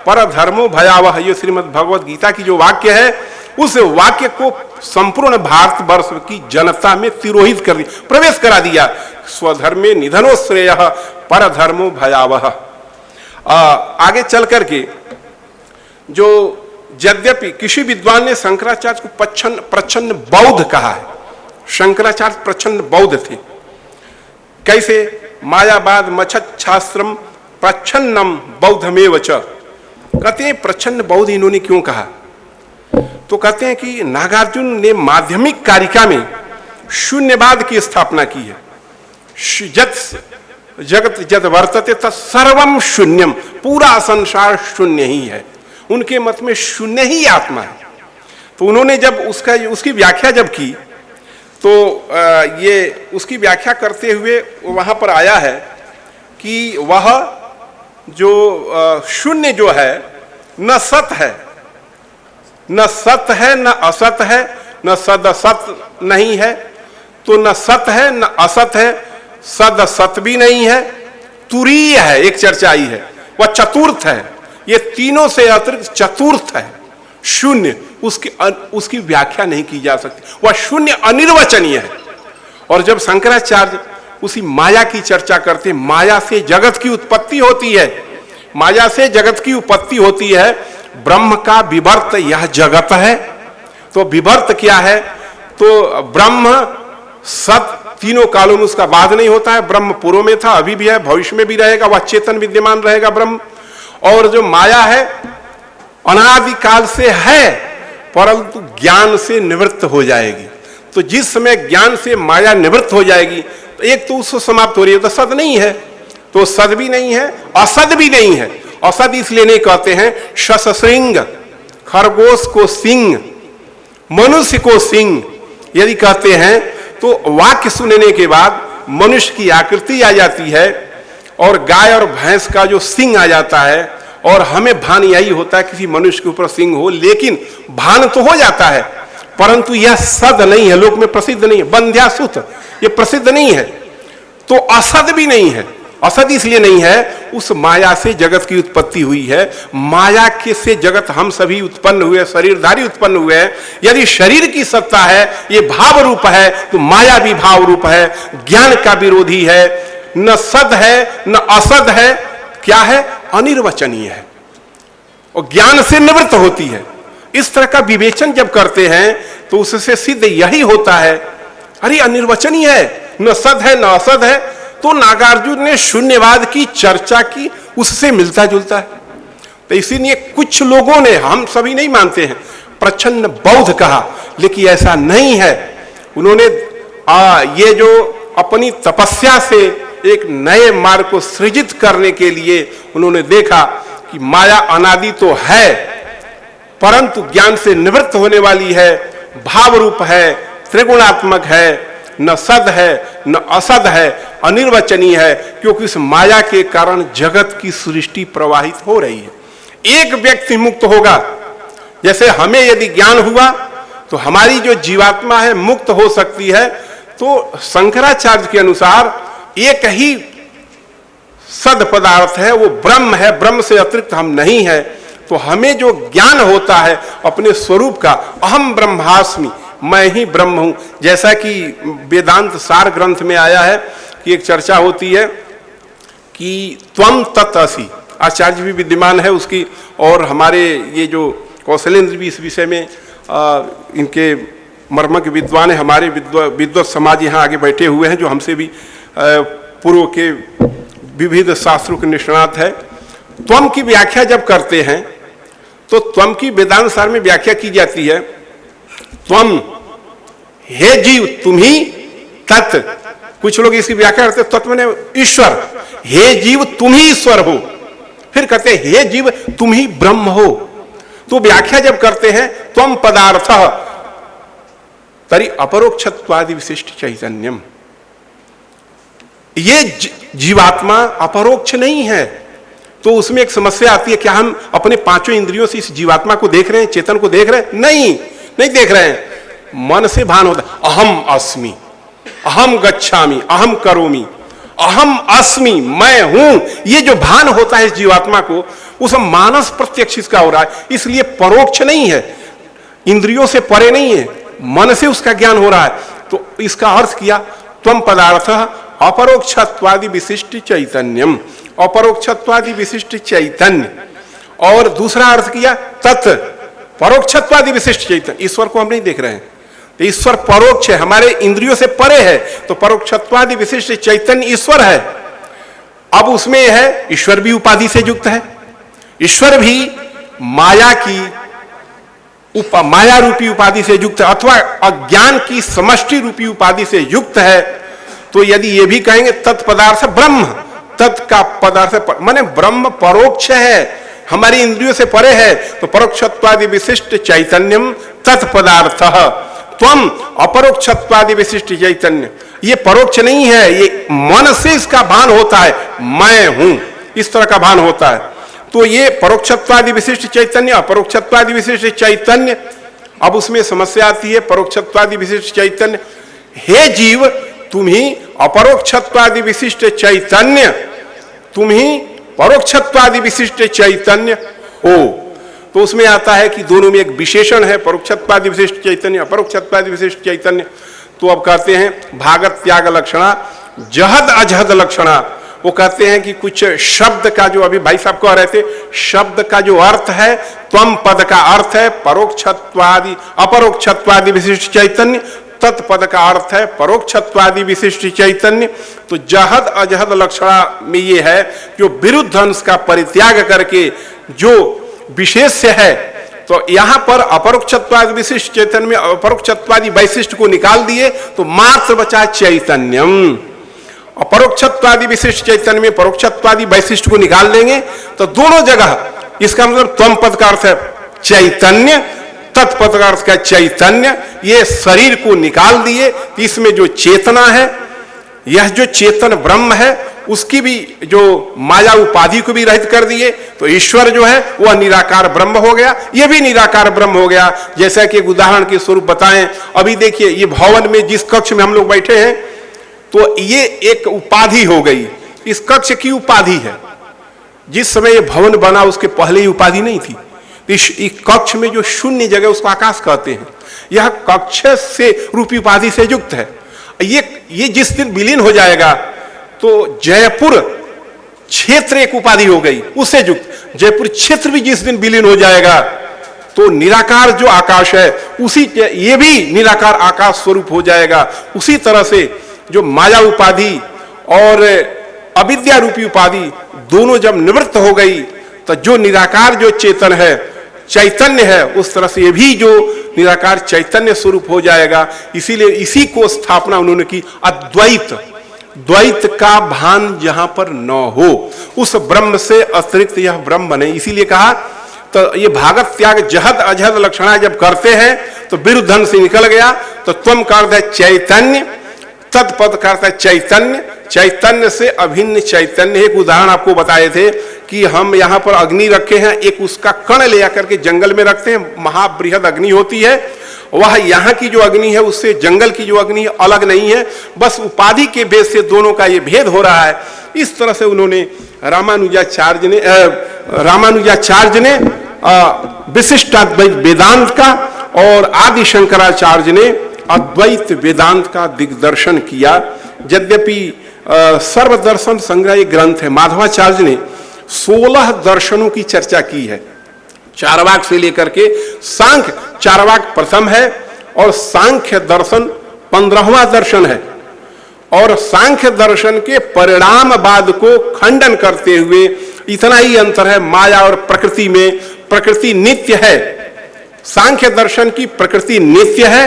पर धर्मो भयावह, ये श्रीमद् भगवद गीता की जो वाक्य है, उस वाक्य को संपूर्ण भारतवर्ष की जनता में तिरोहित कर दिया, प्रवेश करा दिया। स्वधर्मे निधनो श्रेय पर धर्मो भयावह। आगे चल करके जो यद्यपि किसी विद्वान ने शंकराचार्य को प्रच्छन्न बौद्ध कहा है, शंकराचार्य प्रच्छन्न बौद्ध थे। कैसे? मायावाद मच्छास्त्रम प्रच्छन्नम बौद्धमेव च। कहते हैं प्रच्छन्न बौद्ध इन्होंने क्यों कहा, तो कहते हैं कि नागार्जुन ने माध्यमिक कारिका में शून्यवाद की स्थापना की है। जगत जद वर्तते तत् सर्वम शून्यम, पूरा संसार शून्य ही है। उनके मत में शून्य ही आत्मा है। तो उन्होंने जब उसकी व्याख्या जब की तो ये उसकी व्याख्या करते हुए वहां पर आया है कि वह जो शून्य जो है न सत है, न सत है, न असत है, न सद असत नहीं है, तो न सत है न असत है, सद असत भी नहीं है, तुरीय है, एक चर्चा आई है, वह चतुर्थ है। ये तीनों से अतिरिक्त चतुर्थ है, शून्य, उसकी व्याख्या नहीं की जा सकती, वह शून्य अनिर्वचनीय है। और जब शंकराचार्य उसी माया की चर्चा करते, माया से जगत की उत्पत्ति होती है, माया से जगत की उत्पत्ति होती है, ब्रह्म का विवर्त यह जगत है। तो विवर्त क्या है? तो ब्रह्म सत तीनों कालों में उसका बाध नहीं होता है। ब्रह्म पूर्व में था, अभी भी है, भविष्य में भी रहेगा, वह चेतन विद्यमान रहेगा ब्रह्म। और जो माया है अनादि काल से है, परंतु ज्ञान से निवृत्त हो जाएगी। तो जिस समय ज्ञान से माया निवृत्त हो जाएगी, तो एक तो उसको समाप्त हो रही है, तो सद नहीं है, तो सद भी नहीं है, असद भी नहीं है। असद इसलिए नहीं कहते हैं, शशृंग, खरगोश को सिंह, मनुष्य को सिंह यदि कहते हैं तो वाक्य सुनने के बाद मनुष्य की आकृति आ जाती है और गाय और भैंस का जो सिंह आ जाता है, और हमें भान यही होता है किसी मनुष्य के ऊपर सिंह हो, लेकिन भान तो हो जाता है, परंतु यह सद नहीं है, लोक में प्रसिद्ध नहीं है। बंध्यासुत ये प्रसिद्ध नहीं है, तो असद भी नहीं है। असद इसलिए नहीं है, उस माया से जगत की उत्पत्ति हुई है। माया के से जगत हम सभी उत्पन्न हुए, शरीरधारी उत्पन्न हुए हैं। यदि शरीर की सत्ता है, ये भाव रूप है, तो माया भी भाव रूप है, ज्ञान का विरोधी है, न सद है न असद है, क्या है? अनिर्वचनीय है, और ज्ञान से निवृत्त होती है। इस तरह का विवेचन जब करते हैं तो उससे सिद्ध यही होता है, अरे अनिर्वचनीय है, न सद है न असद है। तो नागार्जुन ने शून्यवाद की चर्चा की, उससे मिलता जुलता है। तो इसीलिए कुछ लोगों ने, हम सभी नहीं मानते हैं, प्रच्छन्न बौद्ध कहा, लेकिन ऐसा नहीं है। उन्होंने ये जो अपनी तपस्या से एक नए मार्ग को सृजित करने के लिए उन्होंने देखा कि माया अनादि तो है, परंतु ज्ञान से निवृत्त होने वाली है, भाव रूप है, त्रिगुणात्मक है, न सद है न असद है, अनिर्वचनीय है, क्योंकि इस माया के कारण जगत की सृष्टि प्रवाहित हो रही है। एक व्यक्ति मुक्त होगा, जैसे हमें यदि ज्ञान हुआ तो हमारी जो जीवात्मा है मुक्त हो सकती है। तो शंकराचार्य के अनुसार एक ही सद पदार्थ है, वो ब्रह्म है, ब्रह्म से अतिरिक्त हम नहीं है। तो हमें जो ज्ञान होता है अपने स्वरूप का, अहम ब्रह्मास्मि, मैं ही ब्रह्म हूं, जैसा कि वेदांत सार ग्रंथ में आया है कि एक चर्चा होती है कि त्वम तत् असि, आचार्य भी विद्यमान है उसकी, और हमारे ये जो कौशलेंद्र भी इस विषय में इनके मर्मज्ञ विद्वान है, हमारे विद्वत समाज यहाँ आगे बैठे हुए हैं, जो हमसे भी पूर्व के विविध शास्त्रों के निष्णात है। त्वम की व्याख्या जब करते हैं तो त्वम की वेदांत सार में व्याख्या की जाती है, त्वम हे जीव तुम ही तत्। कुछ लोग इसकी व्याख्या करते तत्व माने ईश्वर, हे जीव तुम ही ईश्वर हो। फिर कहते हैं हे जीव तुम ही ब्रह्म हो। तो व्याख्या जब करते हैं त्वम पदार्थ तरी अपरोक्षत्वादि विशिष्ट चैतन्यम, ये जीवात्मा अपरोक्ष नहीं है। तो उसमें एक समस्या आती है, क्या हम अपने पांचों इंद्रियों से इस जीवात्मा को देख रहे हैं, चेतन को देख रहे हैं? नहीं देख रहे हैं। मन से भान होता है, अहम अस्मि, अहम गच्छामि, अहम करोमि, अहम अस्मि, मैं हूं। ये जो भान होता है इस जीवात्मा को, उस मानस प्रत्यक्ष इसका हो रहा है, इसलिए परोक्ष नहीं है, इंद्रियों से परे नहीं है, मन से उसका ज्ञान हो रहा है। तो इसका अर्थ किया त्वम पदार्थ अपरोक्षत्वादि विशिष्ट चैतन्यम, अपरोक्षत्वादि विशिष्ट चैतन्य। और दूसरा अर्थ किया तत् परोक्षत्वादि विशिष्ट चैतन्य। ईश्वर को हम नहीं देख रहे हैं, तो ईश्वर परोक्ष है, हमारे इंद्रियों से परे है, तो परोक्षत्वादि विशिष्ट चैतन्य ईश्वर है। अब उसमें है ईश्वर भी उपाधि से युक्त है, ईश्वर भी माया की माया रूपी उपाधि से युक्त है, अथवा अज्ञान की समष्टि रूपी उपाधि से युक्त है। तो यदि ये भी कहेंगे तत्पदार्थ ब्रह्म, तत् का पदार्थ माने ब्रह्म परोक्ष है, हमारी इंद्रियों से परे है, तो परोक्षत्वादि विशिष्ट चैतन्यम तत्पदार्थ। त्वम अपरोक्षत्वादि विशिष्ट चैतन्य, ये परोक्ष नहीं है, ये मन से इसका भान होता है, मैं हूं, इस तरह का भान होता है। तो ये परोक्षत्वादि विशिष्ट चैतन्य, अपरोक्षत्वादि विशिष्ट चैतन्य। अब उसमें समस्या आती है, परोक्षत्वादि विशिष्ट चैतन्य, हे जीव तुम ही अपरोक्षत्वादि विशिष्ट चैतन्य, तुम ही परोक्षत्वादि विशिष्ट चैतन्य हो। तो उसमें आता है कि दोनों में एक विशेषण है, परोक्षत्वादि विशिष्ट चैतन्य, अपरोक्षत्वादि विशिष्ट चैतन्य। तो अब कहते हैं भागत त्याग लक्षणा जहद अजहद लक्षणा। वो कहते हैं कि कुछ शब्द का जो अभी भाई साहब कह रहे थे, शब्द का जो अर्थ है, त्वम पद का अर्थ है परोक्षत्वादि अपरोक्षत्वादि विशिष्ट चैतन्य, तत्पद का अर्थ है परोक्षत्वादि विशिष्ट चैतन्य। तो जहद अजहद लक्षणा में ये है जो विरुद्ध अंश का परित्याग करके जो विशेष्य है, तो यहां पर अपरोक्षत्वादि विशिष्ट चैतन्य में अपरोक्षत्वादि वैशिष्ट को निकाल दिए तो मात्र बचा चैतन्यम। अपरोक्षत्वादि विशिष्ट चैतन्य में परोक्षत्वादि वैशिष्ट को निकाल देंगे तो दोनों जगह, इसका मतलब त्वम पद का अर्थ है चैतन्य, तत्पद का अर्थ का चैतन्य, ये शरीर को निकाल दिए। इसमें जो चेतना है, यह जो चेतन ब्रह्म है, उसकी भी जो माया उपाधि को भी रहित कर दिए। तो ईश्वर जो है वह निराकार ब्रह्म हो गया, यह भी निराकार ब्रह्म हो गया। जैसा कि एक उदाहरण के स्वरूप बताएं, अभी देखिए ये भवन में जिस कक्ष में हम लोग बैठे हैं, तो ये एक उपाधि हो गई, इस कक्ष की उपाधि है। जिस समय ये भवन बना उसके पहले ही उपाधि नहीं थी। इस कक्ष में जो शून्य जगह उसको आकाश कहते हैं, यह कक्ष से रूपी उपाधि से युक्त है। ये जिस दिन विलीन हो जाएगा तो जयपुर क्षेत्र एक उपाधि हो गई उससे युक्त। जयपुर क्षेत्र भी जिस दिन विलीन हो जाएगा तो निराकार जो आकाश है उसी, ये भी निराकार आकाश स्वरूप हो जाएगा। उसी तरह से जो माया उपाधि और अविद्या रूपी उपाधि दोनों जब निवृत्त हो गई तो जो निराकार जो चेतन है, चैतन्य है, उस तरह से ये भी जो निराकार चैतन्य स्वरूप हो जाएगा। इसीलिए इसी को स्थापना उन्होंने की, अद्वैत, द्वैत का भान जहां पर न हो, उस ब्रह्म से अतिरिक्त यह ब्रह्म बने। इसीलिए कहा तो ये भागत त्याग जहद अजहद लक्षणा जब करते हैं तो विरुद्ध से निकल गया। तो त्वम का अर्थ है चैतन्य, तत्पद का अर्थ है चैतन्य, चैतन्य से अभिन्न चैतन्य। एक उदाहरण आपको बताए थे कि हम यहाँ पर अग्नि रखे हैं, एक उसका कण ले आकर के जंगल में रखते हैं, महाबृहद अग्नि होती है। वह यहाँ की जो अग्नि है उससे जंगल की जो अग्नि है अलग नहीं है, बस उपाधि के भेद से दोनों का ये भेद हो रहा है। इस तरह से उन्होंने रामानुजाचार्य ने विशिष्टाद्वैत वेदांत का और आदि शंकराचार्य ने अद्वैत वेदांत का दिग्दर्शन किया। यद्यपि सर्वदर्शन संग्रह एक ग्रंथ है, माधवाचार्य ने 16 दर्शनों की चर्चा की है, चारवाक से लेकर के सांख्य, चारवाक प्रथम है और सांख्य दर्शन 15वां दर्शन है। और सांख्य दर्शन के परिणामवाद को खंडन करते हुए इतना ही अंतर है माया और प्रकृति में। प्रकृति नित्य है, सांख्य दर्शन की प्रकृति नित्य है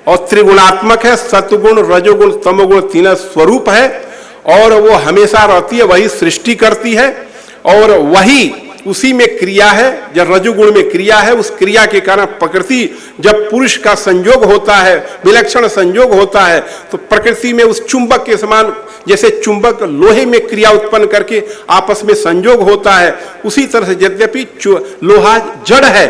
और त्रिगुणात्मक है, सत्वगुण रजोगुण तमोगुण तीन स्वरूप है और वो हमेशा रहती है, वही सृष्टि करती है और वही उसी में क्रिया है। जब रजोगुण में क्रिया है, उस क्रिया के कारण प्रकृति, जब पुरुष का संयोग होता है, विलक्षण संयोग होता है, तो प्रकृति में उस चुंबक के समान, जैसे चुंबक लोहे में क्रिया उत्पन्न करके आपस में संयोग होता है, उसी तरह से यद्यपि लोहा जड़ है,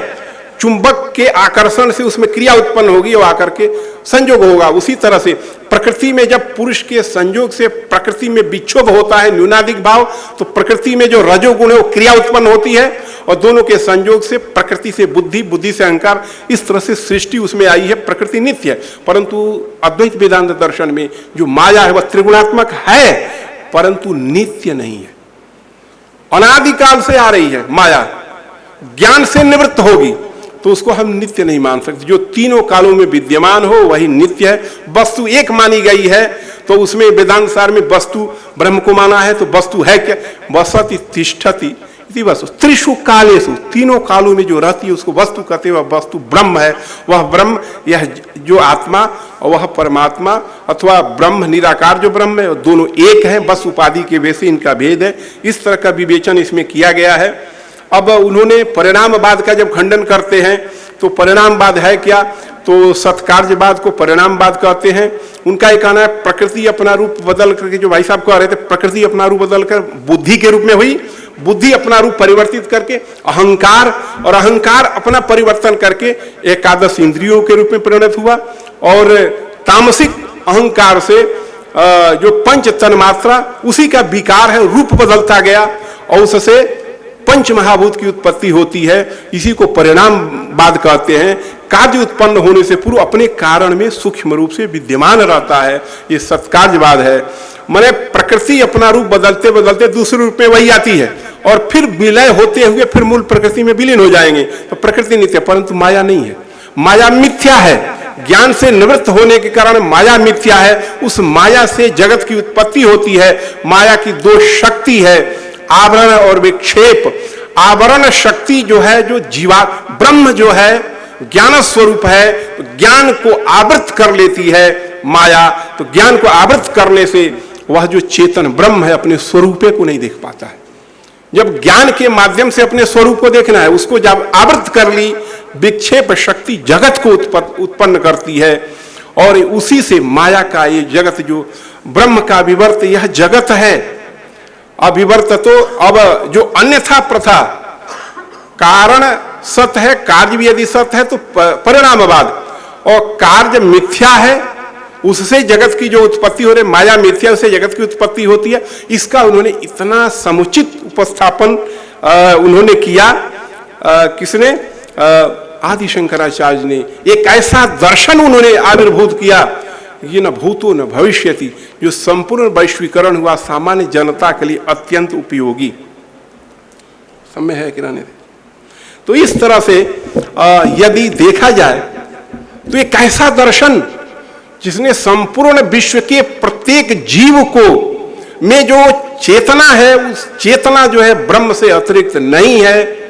चुंबक के आकर्षण से उसमें क्रिया उत्पन्न होगी और आकर के संयोग होगा। उसी तरह से प्रकृति में जब पुरुष के संयोग से प्रकृति में विक्षोभ होता है, न्यूनाधिक भाव, तो प्रकृति में जो रजोगुण है वो क्रिया उत्पन्न होती है और दोनों के संयोग से प्रकृति से बुद्धि, बुद्धि से अहंकार, इस तरह से सृष्टि उसमें आई है। प्रकृति नित्य है, परंतु अद्वैत वेदांत दर्शन में जो माया है वह त्रिगुणात्मक है परंतु नित्य नहीं है, अनादिकाल से आ रही है माया, ज्ञान से निवृत्त होगी तो उसको हम नित्य नहीं मान सकते। जो तीनों कालों में विद्यमान हो वही नित्य है। वस्तु एक मानी गई है तो उसमें वेदांत सार में वस्तु ब्रह्म को माना है, तो वस्तु है क्या? वसति तिष्ठति इति वस्तु त्रिषु कालेषु, तीनों कालों में जो रहती है उसको वस्तु कहते हैं। वह वस्तु ब्रह्म है, वह ब्रह्म, यह जो आत्मा और वह परमात्मा अथवा ब्रह्म निराकार जो ब्रह्म है, दोनों एक हैं, बस उपाधि के वजह से इनका भेद है। इस तरह का विवेचन इसमें किया गया है। अब उन्होंने परिणामवाद का जब खंडन करते हैं तो परिणामवाद है क्या? तो सत्कार्यवाद को परिणामवाद कहते हैं। उनका एक कहना है प्रकृति अपना रूप बदल करके, जो भाई साहब कह रहे थे, प्रकृति अपना रूप बदल कर बुद्धि के रूप में हुई, बुद्धि अपना रूप परिवर्तित करके अहंकार, और अहंकार अपना परिवर्तन करके एकादश इंद्रियों के रूप में परिणत हुआ, और तामसिक अहंकार से जो पंच तन्मात्रा उसी का विकार है, रूप बदलता गया और उससे पंच महाभूत की उत्पत्ति होती है। इसी को परिणामवाद कहते हैं। कार्य उत्पन्न होने से पूर्व अपने कारण में सूक्ष्म रूप से विद्यमान रहता है, ये सत्कार्यवाद है। माने प्रकृति अपना रूप बदलते बदलते दूसरे रूप में वही आती है और फिर विलय होते हुए फिर मूल प्रकृति में विलीन हो जाएंगे। तो प्रकृति नित्य, परंतु माया नहीं है, माया मिथ्या है। ज्ञान से निवृत्त होने के कारण माया मिथ्या है। उस माया से जगत की उत्पत्ति होती है। माया की दो शक्ति है, आवरण और विक्षेप। आवरण शक्ति जो है, जो जीवा ब्रह्म जो है ज्ञान स्वरूप है, तो ज्ञान को आवृत कर लेती है माया। तो ज्ञान को आवृत करने से वह जो चेतन ब्रह्म है अपने स्वरूपे को नहीं देख पाता है। जब ज्ञान के माध्यम से अपने स्वरूप को देखना है, उसको जब आवृत कर ली, विक्षेप शक्ति जगत को उत्पन्न करती है और उसी से माया का ये जगत जो ब्रह्म का विवर्त, यह जगत है। अविवर्त तो अब जो अन्यथा प्रथा, कारण सत्य है, कार्य भी यदि सत्य है तो परिणामवाद, और कार्य मिथ्या है, उससे जगत की जो उत्पत्ति हो रही, माया मिथ्या, उससे जगत की उत्पत्ति होती है। इसका उन्होंने इतना समुचित उपस्थापन उन्होंने किया। किसने? आदि शंकराचार्य ने एक ऐसा दर्शन उन्होंने आविर्भूत किया, ये न भूतो न भविष्यति, जो संपूर्ण वैश्वीकरण हुआ सामान्य जनता के लिए अत्यंत उपयोगी। समय है किराने दे। तो इस तरह से यदि देखा जाए तो एक ऐसा दर्शन जिसने संपूर्ण विश्व के प्रत्येक जीव को में जो चेतना है, उस चेतना जो है ब्रह्म से अतिरिक्त नहीं है।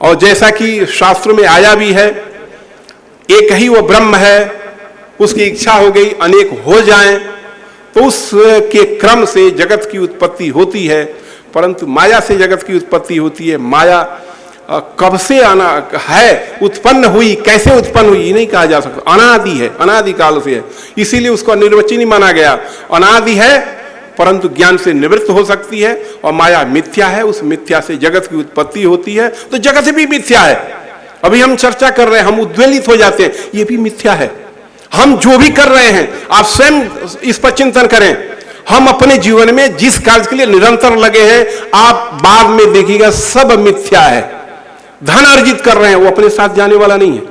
और जैसा कि शास्त्र में आया भी है, एक ही वो ब्रह्म है, उसकी इच्छा हो गई अनेक हो जाएं, तो उसके क्रम से जगत की उत्पत्ति होती है। परंतु माया से जगत की उत्पत्ति होती है। माया कब से आना है, उत्पन्न हुई, कैसे उत्पन्न हुई, ये नहीं कहा जा सकता। अनादि है, अनादि काल से है, इसीलिए उसको अनिर्वचनीय माना गया। अनादि है परंतु ज्ञान से निवृत्त हो सकती है, और माया मिथ्या है, उस मिथ्या से जगत की उत्पत्ति होती है। तो जगत भी मिथ्या है। अभी हम चर्चा कर रहे हैं, हम उद्वेलित हो जाते हैं, ये भी मिथ्या है। हम जो भी कर रहे हैं, आप स्वयं इस पर चिंतन करें। हम अपने जीवन में जिस कार्य के लिए निरंतर लगे हैं, आप बाद में देखिएगा सब मिथ्या है। धन अर्जित कर रहे हैं, वो अपने साथ जाने वाला नहीं है।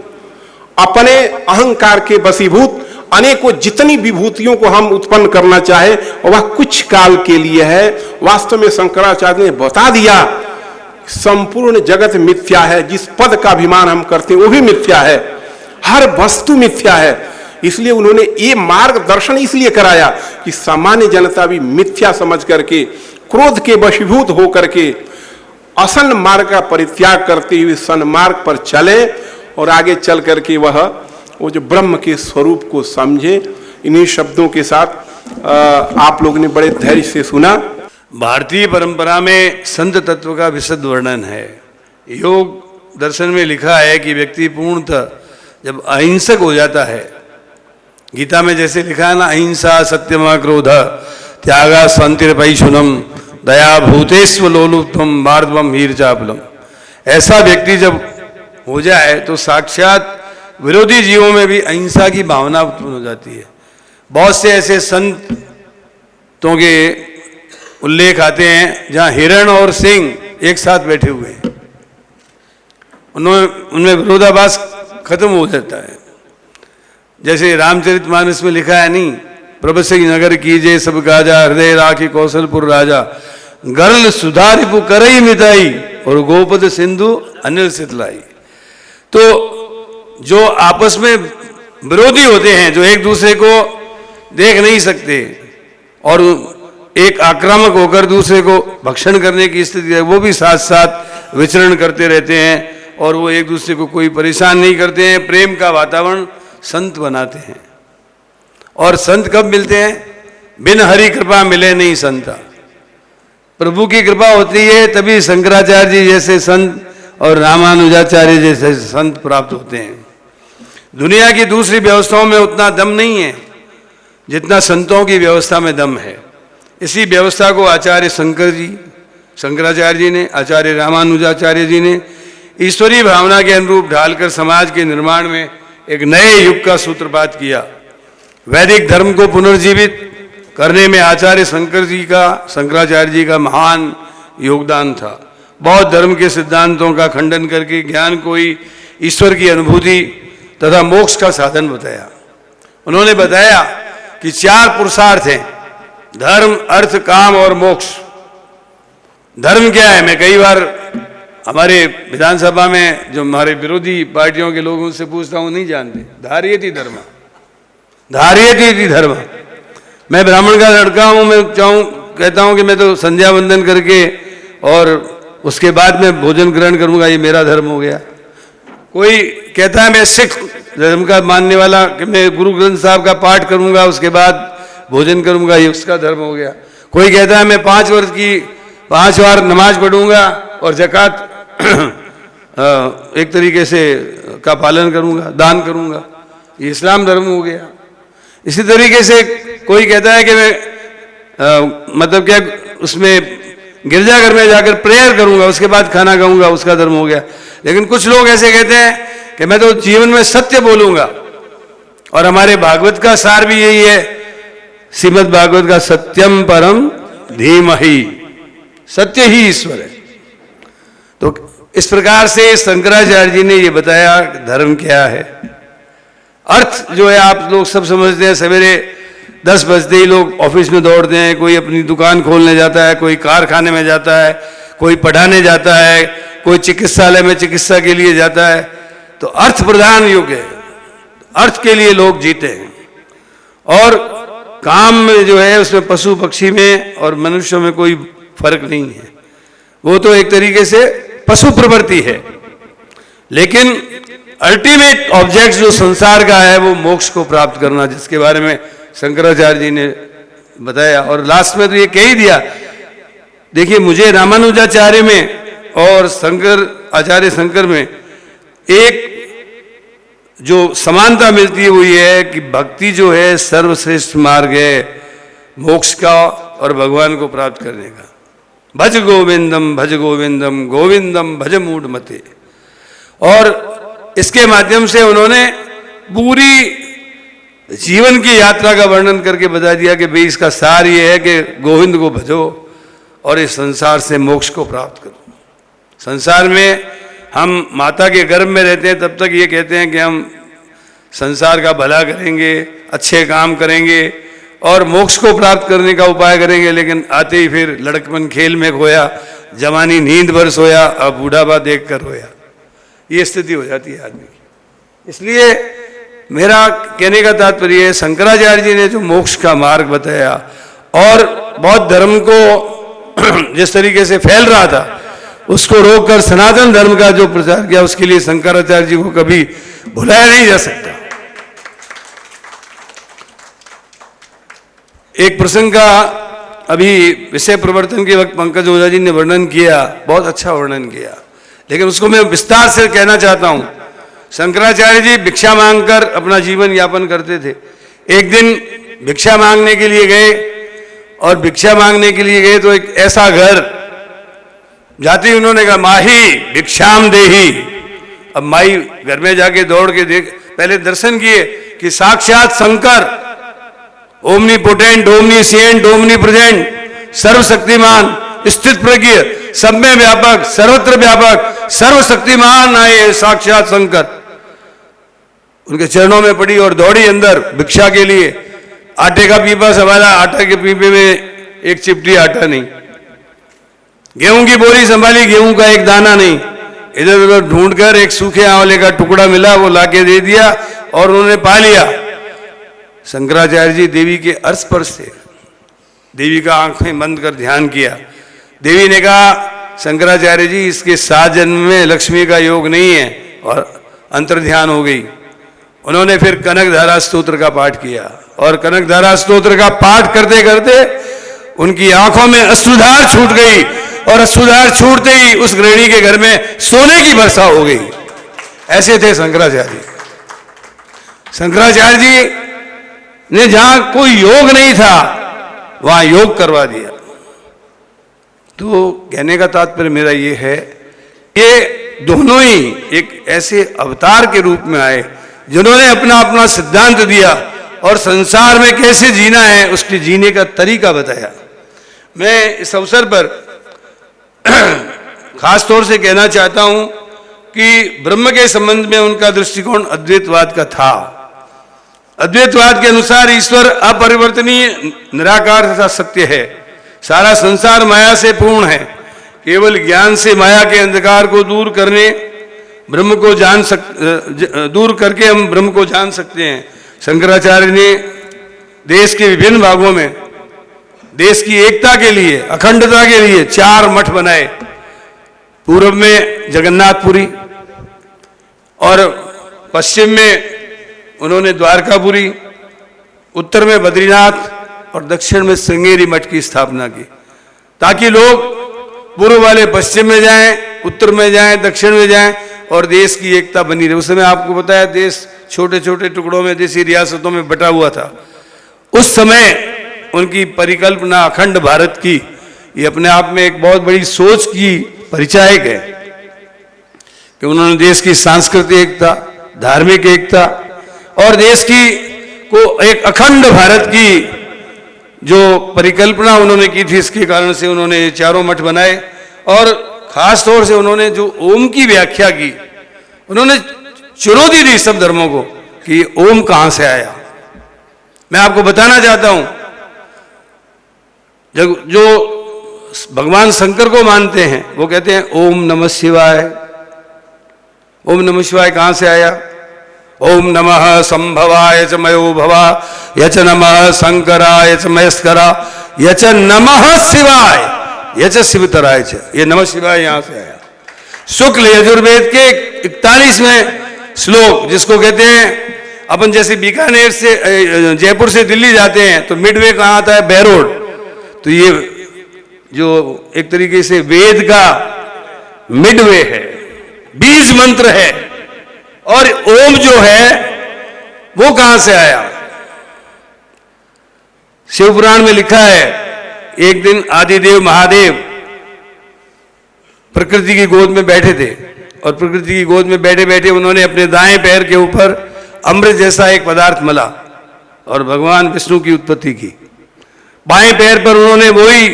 अपने अहंकार के वशीभूत अनेकों जितनी विभूतियों को हम उत्पन्न करना चाहे, वह कुछ काल के लिए है। वास्तव में शंकराचार्य ने बता दिया, संपूर्ण जगत मिथ्या है। जिस पद का अभिमान हम करते हैं वो भी मिथ्या है, हर वस्तु मिथ्या है। इसलिए उन्होंने ये मार्गदर्शन इसलिए कराया कि सामान्य जनता भी मिथ्या समझ करके, क्रोध के वशीभूत होकर के असन मार्ग का परित्याग करते हुए सन्मार्ग पर चले और आगे चल करके वो जो ब्रह्म के स्वरूप को समझे। इन्हीं शब्दों के साथ आप लोग ने बड़े धैर्य से सुना। भारतीय परंपरा में संत तत्व का विशद वर्णन है। योग दर्शन में लिखा है कि व्यक्ति पूर्णतः जब अहिंसक हो जाता है, गीता में जैसे लिखा है ना, अहिंसा सत्यम क्रोध त्यागा शांतिरपैशुनम दया भूतेस्व लोलुप्तम मार्दवम हीरचापलम। ऐसा व्यक्ति जब हो जाए तो साक्षात विरोधी जीवों में भी अहिंसा की भावना उत्पन्न हो जाती है। बहुत से ऐसे संतों के उल्लेख आते हैं जहां हिरण और सिंह एक साथ बैठे हुए हैं, उनमें विरोधाभास खत्म हो जाता है। जैसे रामचरितमानस में लिखा है, नहीं, प्रभु सिंह नगर कीजे सब गाजा, हृदय राखी कौशलपुर राजा, गरल सुधारिपु करई मिताई और गोपद सिंधु अनिल सितलाई। तो जो आपस में विरोधी होते हैं, जो एक दूसरे को देख नहीं सकते और एक आक्रामक होकर दूसरे को भक्षण करने की स्थिति है, वो भी साथ साथ विचरण करते रहते हैं और वो एक दूसरे को कोई परेशान नहीं करते हैं। प्रेम का वातावरण संत बनाते हैं। और संत कब मिलते हैं? बिन हरि कृपा मिले नहीं संता। प्रभु की कृपा होती है तभी शंकराचार्य जी जैसे संत और रामानुजाचार्य जैसे संत प्राप्त होते हैं। दुनिया की दूसरी व्यवस्थाओं में उतना दम नहीं है जितना संतों की व्यवस्था में दम है। इसी व्यवस्था को आचार्य शंकराचार्य जी ने, आचार्य रामानुजाचार्य जी ने ईश्वरीय भावना के अनुरूप ढालकर समाज के निर्माण में एक नए युग का सूत्रपात किया। वैदिक धर्म को पुनर्जीवित करने में आचार्य शंकराचार्य जी का महान योगदान था। बौद्ध धर्म के सिद्धांतों का खंडन करके ज्ञान को ही ईश्वर की अनुभूति तथा मोक्ष का साधन बताया। उन्होंने बताया कि 4 पुरुषार्थ हैं, धर्म, अर्थ, काम और मोक्ष। धर्म क्या है? मैं कई बार हमारे विधानसभा में जो हमारे विरोधी पार्टियों के लोगों से पूछता हूं, नहीं जानते। धार्यति धर्म, धार्यति धर्म। मैं ब्राह्मण का लड़का हूं, मैं कहता हूं कि मैं तो संध्या वंदन करके और उसके बाद में भोजन ग्रहण करूंगा, ये मेरा धर्म हो गया। कोई कहता है मैं सिख धर्म का मानने वाला कि मैं गुरु ग्रंथ साहब का पाठ करूंगा उसके बाद भोजन करूंगा, ये उसका धर्म हो गया। कोई कहता है मैं 5 बार नमाज पढ़ूंगा और ज़कात एक तरीके से का पालन करूंगा, दान करूंगा, ये इस्लाम धर्म हो गया। इसी तरीके से कोई कहता है कि मैं मतलब क्या उसमें गिरजाघर में जाकर प्रेयर करूंगा, उसके बाद खाना खाऊंगा, उसका धर्म हो गया। लेकिन कुछ लोग ऐसे कहते हैं कि मैं तो जीवन में सत्य बोलूंगा, और हमारे भागवत का सार भी यही है, श्रीमद् भागवत का सत्यम परम धीमहि, सत्य ही ईश्वर है। तो इस प्रकार से शंकराचार्य जी ने ये बताया धर्म क्या है। अर्थ जो है आप लोग सब समझते हैं, सवेरे 10 बजते ही लोग ऑफिस में दौड़ते हैं, कोई अपनी दुकान खोलने जाता है, कोई कारखाने में जाता है, कोई पढ़ाने जाता है, कोई चिकित्सालय में चिकित्सा के लिए जाता है। तो अर्थ प्रधान युग है, अर्थ के लिए लोग जीते हैं। और काम में जो है उसमें पशु पक्षी में और मनुष्यों में कोई फर्क नहीं है, वो तो एक तरीके से पशु प्रवृत्ति है। लेकिन अल्टीमेट ऑब्जेक्ट जो संसार का है वो मोक्ष को प्राप्त करना, जिसके बारे में शंकराचार्य जी ने बताया। और लास्ट में तो ये कह ही दिया, देखिए मुझे रामानुजाचार्य में और आचार्य शंकर में एक जो समानता मिलती है वो ये है कि भक्ति जो है सर्वश्रेष्ठ मार्ग है मोक्ष का और भगवान को प्राप्त करने का। भज गोविंदम भज गोविंदम गोविंदम भज मूढ़ मते। और इसके माध्यम से उन्होंने पूरी जीवन की यात्रा का वर्णन करके बता दिया कि भाई इसका सार ये है कि गोविंद को भजो और इस संसार से मोक्ष को प्राप्त करो। संसार में हम माता के गर्भ में रहते हैं तब तक ये कहते हैं कि हम संसार का भला करेंगे, अच्छे काम करेंगे और मोक्ष को प्राप्त करने का उपाय करेंगे, लेकिन आते ही फिर लड़कपन खेल में खोया, जवानी नींद भर सोया, अब बूढ़ापा देख कर रोया, ये स्थिति हो जाती है आदमी की। इसलिए मेरा कहने का तात्पर्य है, शंकराचार्य जी ने जो मोक्ष का मार्ग बताया और बौद्ध धर्म को जिस तरीके से फैल रहा था उसको रोककर सनातन धर्म का जो प्रचार किया, उसके लिए शंकराचार्य जी को कभी भुलाया नहीं जा सकता। एक प्रसंग का अभी विषय प्रवर्तन के वक्त पंकज ओझा जी ने वर्णन किया, बहुत अच्छा वर्णन किया, लेकिन उसको मैं विस्तार से कहना चाहता हूं। शंकराचार्य जी भिक्षा मांगकर अपना जीवन यापन करते थे। एक दिन भिक्षा मांगने के लिए गए और भिक्षा मांगने के लिए गए तो एक ऐसा घर जाते ही उन्होंने कहा माही भिक्षाम देही। अब माई घर में जाके दौड़ के देख, पहले दर्शन किए कि साक्षात Shankar, omnipotent, omniscient, omnipresent, सर्वशक्तिमान, स्थित प्रज्ञ, सब में व्यापक, सर्वत्र व्यापक, सर्वशक्तिमान आए साक्षात शंकर। उनके चरणों में पड़ी और दौड़ी अंदर भिक्षा के लिए। आटे का पीपा संभाला, आटा के पीपे में एक चिपटी आटा नहीं। गेहूं की बोरी संभाली, गेहूं का एक दाना नहीं। इधर उधर ढूंढकर एक सूखे आंवले का टुकड़ा मिला, वो लाके दे दिया और उन्होंने पा लिया। शंकराचार्य जी देवी के स्पर्श से, देवी का आंखें बंद कर ध्यान किया। देवी ने कहा शंकराचार्य जी इसके 7 जन्म में लक्ष्मी का योग नहीं है, और अंतर्ध्यान हो गई। उन्होंने फिर कनकधारा स्तोत्र का पाठ किया और कनकधारा स्तोत्र का पाठ करते करते उनकी आंखों में अश्रुधार छूट गई और अश्रुधार छूटते ही उस गृहिणी के घर में सोने की वर्षा हो गई। ऐसे थे शंकराचार्य। शंकराचार्य जी ने जहां कोई योग नहीं था वहां योग करवा दिया। तो कहने का तात्पर्य मेरा ये है, ये दोनों ही एक ऐसे अवतार के रूप में आए जिन्होंने अपना अपना सिद्धांत दिया और संसार में कैसे जीना है उसके जीने का तरीका बताया। मैं इस अवसर पर खास तौर से कहना चाहता हूं कि ब्रह्म के संबंध में उनका दृष्टिकोण अद्वैतवाद का था। अद्वैतवाद के अनुसार ईश्वर अपरिवर्तनीय निराकार तथा सत्य है। सारा संसार माया से पूर्ण है। केवल ज्ञान से माया के अंधकार को दूर करके हम ब्रह्म को जान सकते हैं। शंकराचार्य ने देश के विभिन्न भागों में देश की एकता के लिए, अखंडता के लिए 4 मठ बनाए। पूर्व में जगन्नाथपुरी और पश्चिम में उन्होंने द्वारकापुरी, उत्तर में बद्रीनाथ और दक्षिण में श्रृंगेरी मठ की स्थापना की, ताकि लोग पूर्व वाले पश्चिम में जाएं, उत्तर में जाएं, दक्षिण में जाएं और देश की एकता बनी रहे। उस समय आपको बताया देश छोटे छोटे टुकड़ों में, देशी रियासतों में बटा हुआ था। उस समय उनकी परिकल्पना अखंड भारत की, ये अपने आप में एक बहुत बड़ी सोच की परिचायक है कि उन्होंने देश की सांस्कृतिक एकता, धार्मिक एकता और देश की को एक अखंड भारत की जो परिकल्पना उन्होंने की थी, इसके कारण से उन्होंने 4 मठ बनाए। और खास तौर से उन्होंने जो ओम की व्याख्या की, उन्होंने चुनौती दी सब धर्मों को कि ओम कहां से आया। मैं आपको बताना चाहता हूं, जो भगवान शंकर को मानते हैं वो कहते हैं ओम नमः शिवाय। ओम नमः शिवाय कहां से आया? ओम नमः संभवाय च मयो भवा यच नमः शंकराय च मयस्करा यच नमः शिवाय यच शिवतराय च। ये नमः शिवाय यहां से आया। शुक्ल यजुर्वेद के 41वें श्लोक, जिसको कहते हैं, अपन जैसे बीकानेर से जयपुर से दिल्ली जाते हैं तो मिडवे कहां आता है? बहरोड। तो ये जो एक तरीके से वेद का मिडवे है, बीज मंत्र है। और ओम जो है वो कहां से आया? शिव पुराण में लिखा है, एक दिन आदिदेव महादेव प्रकृति की गोद में बैठे थे और प्रकृति की गोद में बैठे बैठे उन्होंने अपने दाएं पैर के ऊपर अमृत जैसा एक पदार्थ मला और भगवान विष्णु की उत्पत्ति की। बाएं पैर पर उन्होंने वही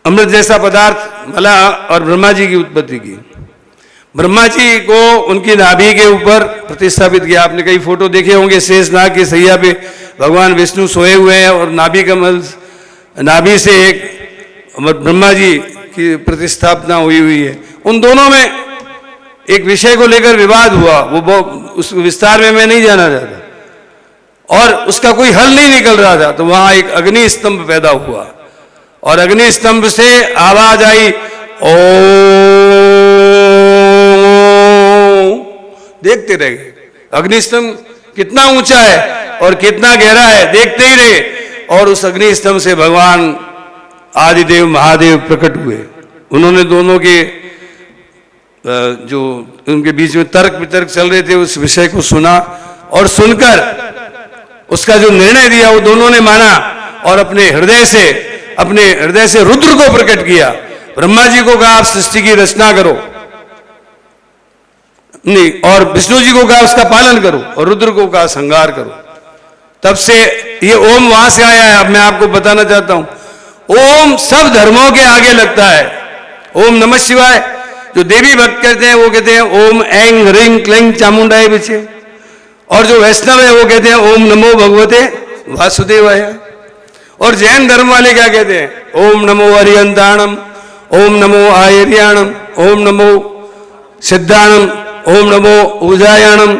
अमृत जैसा पदार्थ मला और ब्रह्मा जी की उत्पत्ति की। ब्रह्मा जी को उनकी नाभि के ऊपर प्रतिस्थापित किया। आपने कई फोटो देखे होंगे, शेषनाग की सैया पे भगवान विष्णु सोए हुए हैं और नाभि से एक ब्रह्मा जी की प्रतिस्थापना हुई है। उन दोनों में एक विषय को लेकर विवाद हुआ, वो उस विस्तार में मैं नहीं जाना चाहता, और उसका कोई हल नहीं निकल रहा था। तो वहां एक अग्नि स्तंभ पैदा हुआ और अग्नि स्तंभ से आवाज आई, ओ। देखते रह गए अग्निस्तंभ कितना ऊंचा है और कितना गहरा है, देखते ही रहे। और उस अग्निस्तंभ से भगवान आदिदेव महादेव प्रकट हुए। उन्होंने दोनों के जो उनके बीच में तर्क वितर्क चल रहे थे उस विषय को सुना और सुनकर उसका जो निर्णय दिया वो दोनों ने माना और अपने हृदय से रुद्र को प्रकट किया। ब्रह्मा जी को कहा आप सृष्टि की रचना करो, नहीं, और विष्णु जी को कहा उसका पालन करो, और रुद्र को कहा संहार करो। तब से ये ओम वहां से आया है। अब मैं आपको बताना चाहता हूं, ओम सब धर्मों के आगे लगता है। ओम नमः शिवाय जो देवी भक्त कहते हैं वो कहते हैं ओम ऐंग रिंग क्लिंग चामुंडाय बिचे, और जो वैष्णव है वो कहते हैं ओम नमो भगवते वासुदेवाय। और जैन धर्म वाले क्या कहते हैं? ओम नमो अरियंताणम, ओम नमो आयर्याणम, ओम नमो सिद्धाणम, ओम नमो उजायाणम,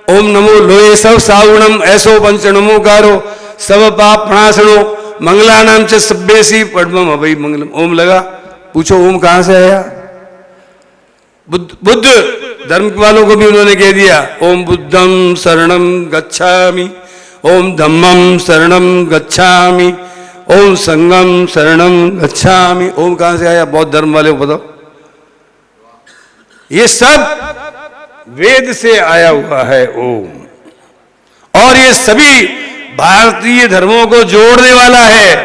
ओम नमो लोये सब सावणम, ऐसो पंच नमोकारो सब पाप प्रणाशनो मंगलानाम च सब्बेसी पद्मम अभय मंगलम। ओम लगा, पूछो ओम कहां से आया? बुद्ध धर्म वालों को भी उन्होंने कह दिया ओम बुद्धम शरणम गच्छामि, ओम धम्मम शरणम गच्छामि, ओम संगम शरणम गच्छामि। ओम कहां से आया? बौद्ध धर्म वाले को बताओ। ये सब वेद से आया हुआ है ओम, और ये सभी भारतीय धर्मों को जोड़ने वाला है।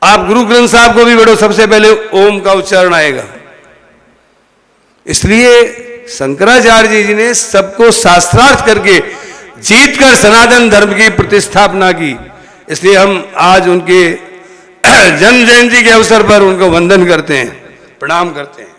आप गुरु ग्रंथ साहब को भी पढ़ो, सबसे पहले ओम का उच्चारण आएगा। इसलिए शंकराचार्य जी ने सबको शास्त्रार्थ करके जीतकर सनातन धर्म की प्रतिस्थापना की। इसलिए हम आज उनके जन्म जयंती के अवसर पर उनको वंदन करते हैं, प्रणाम करते हैं।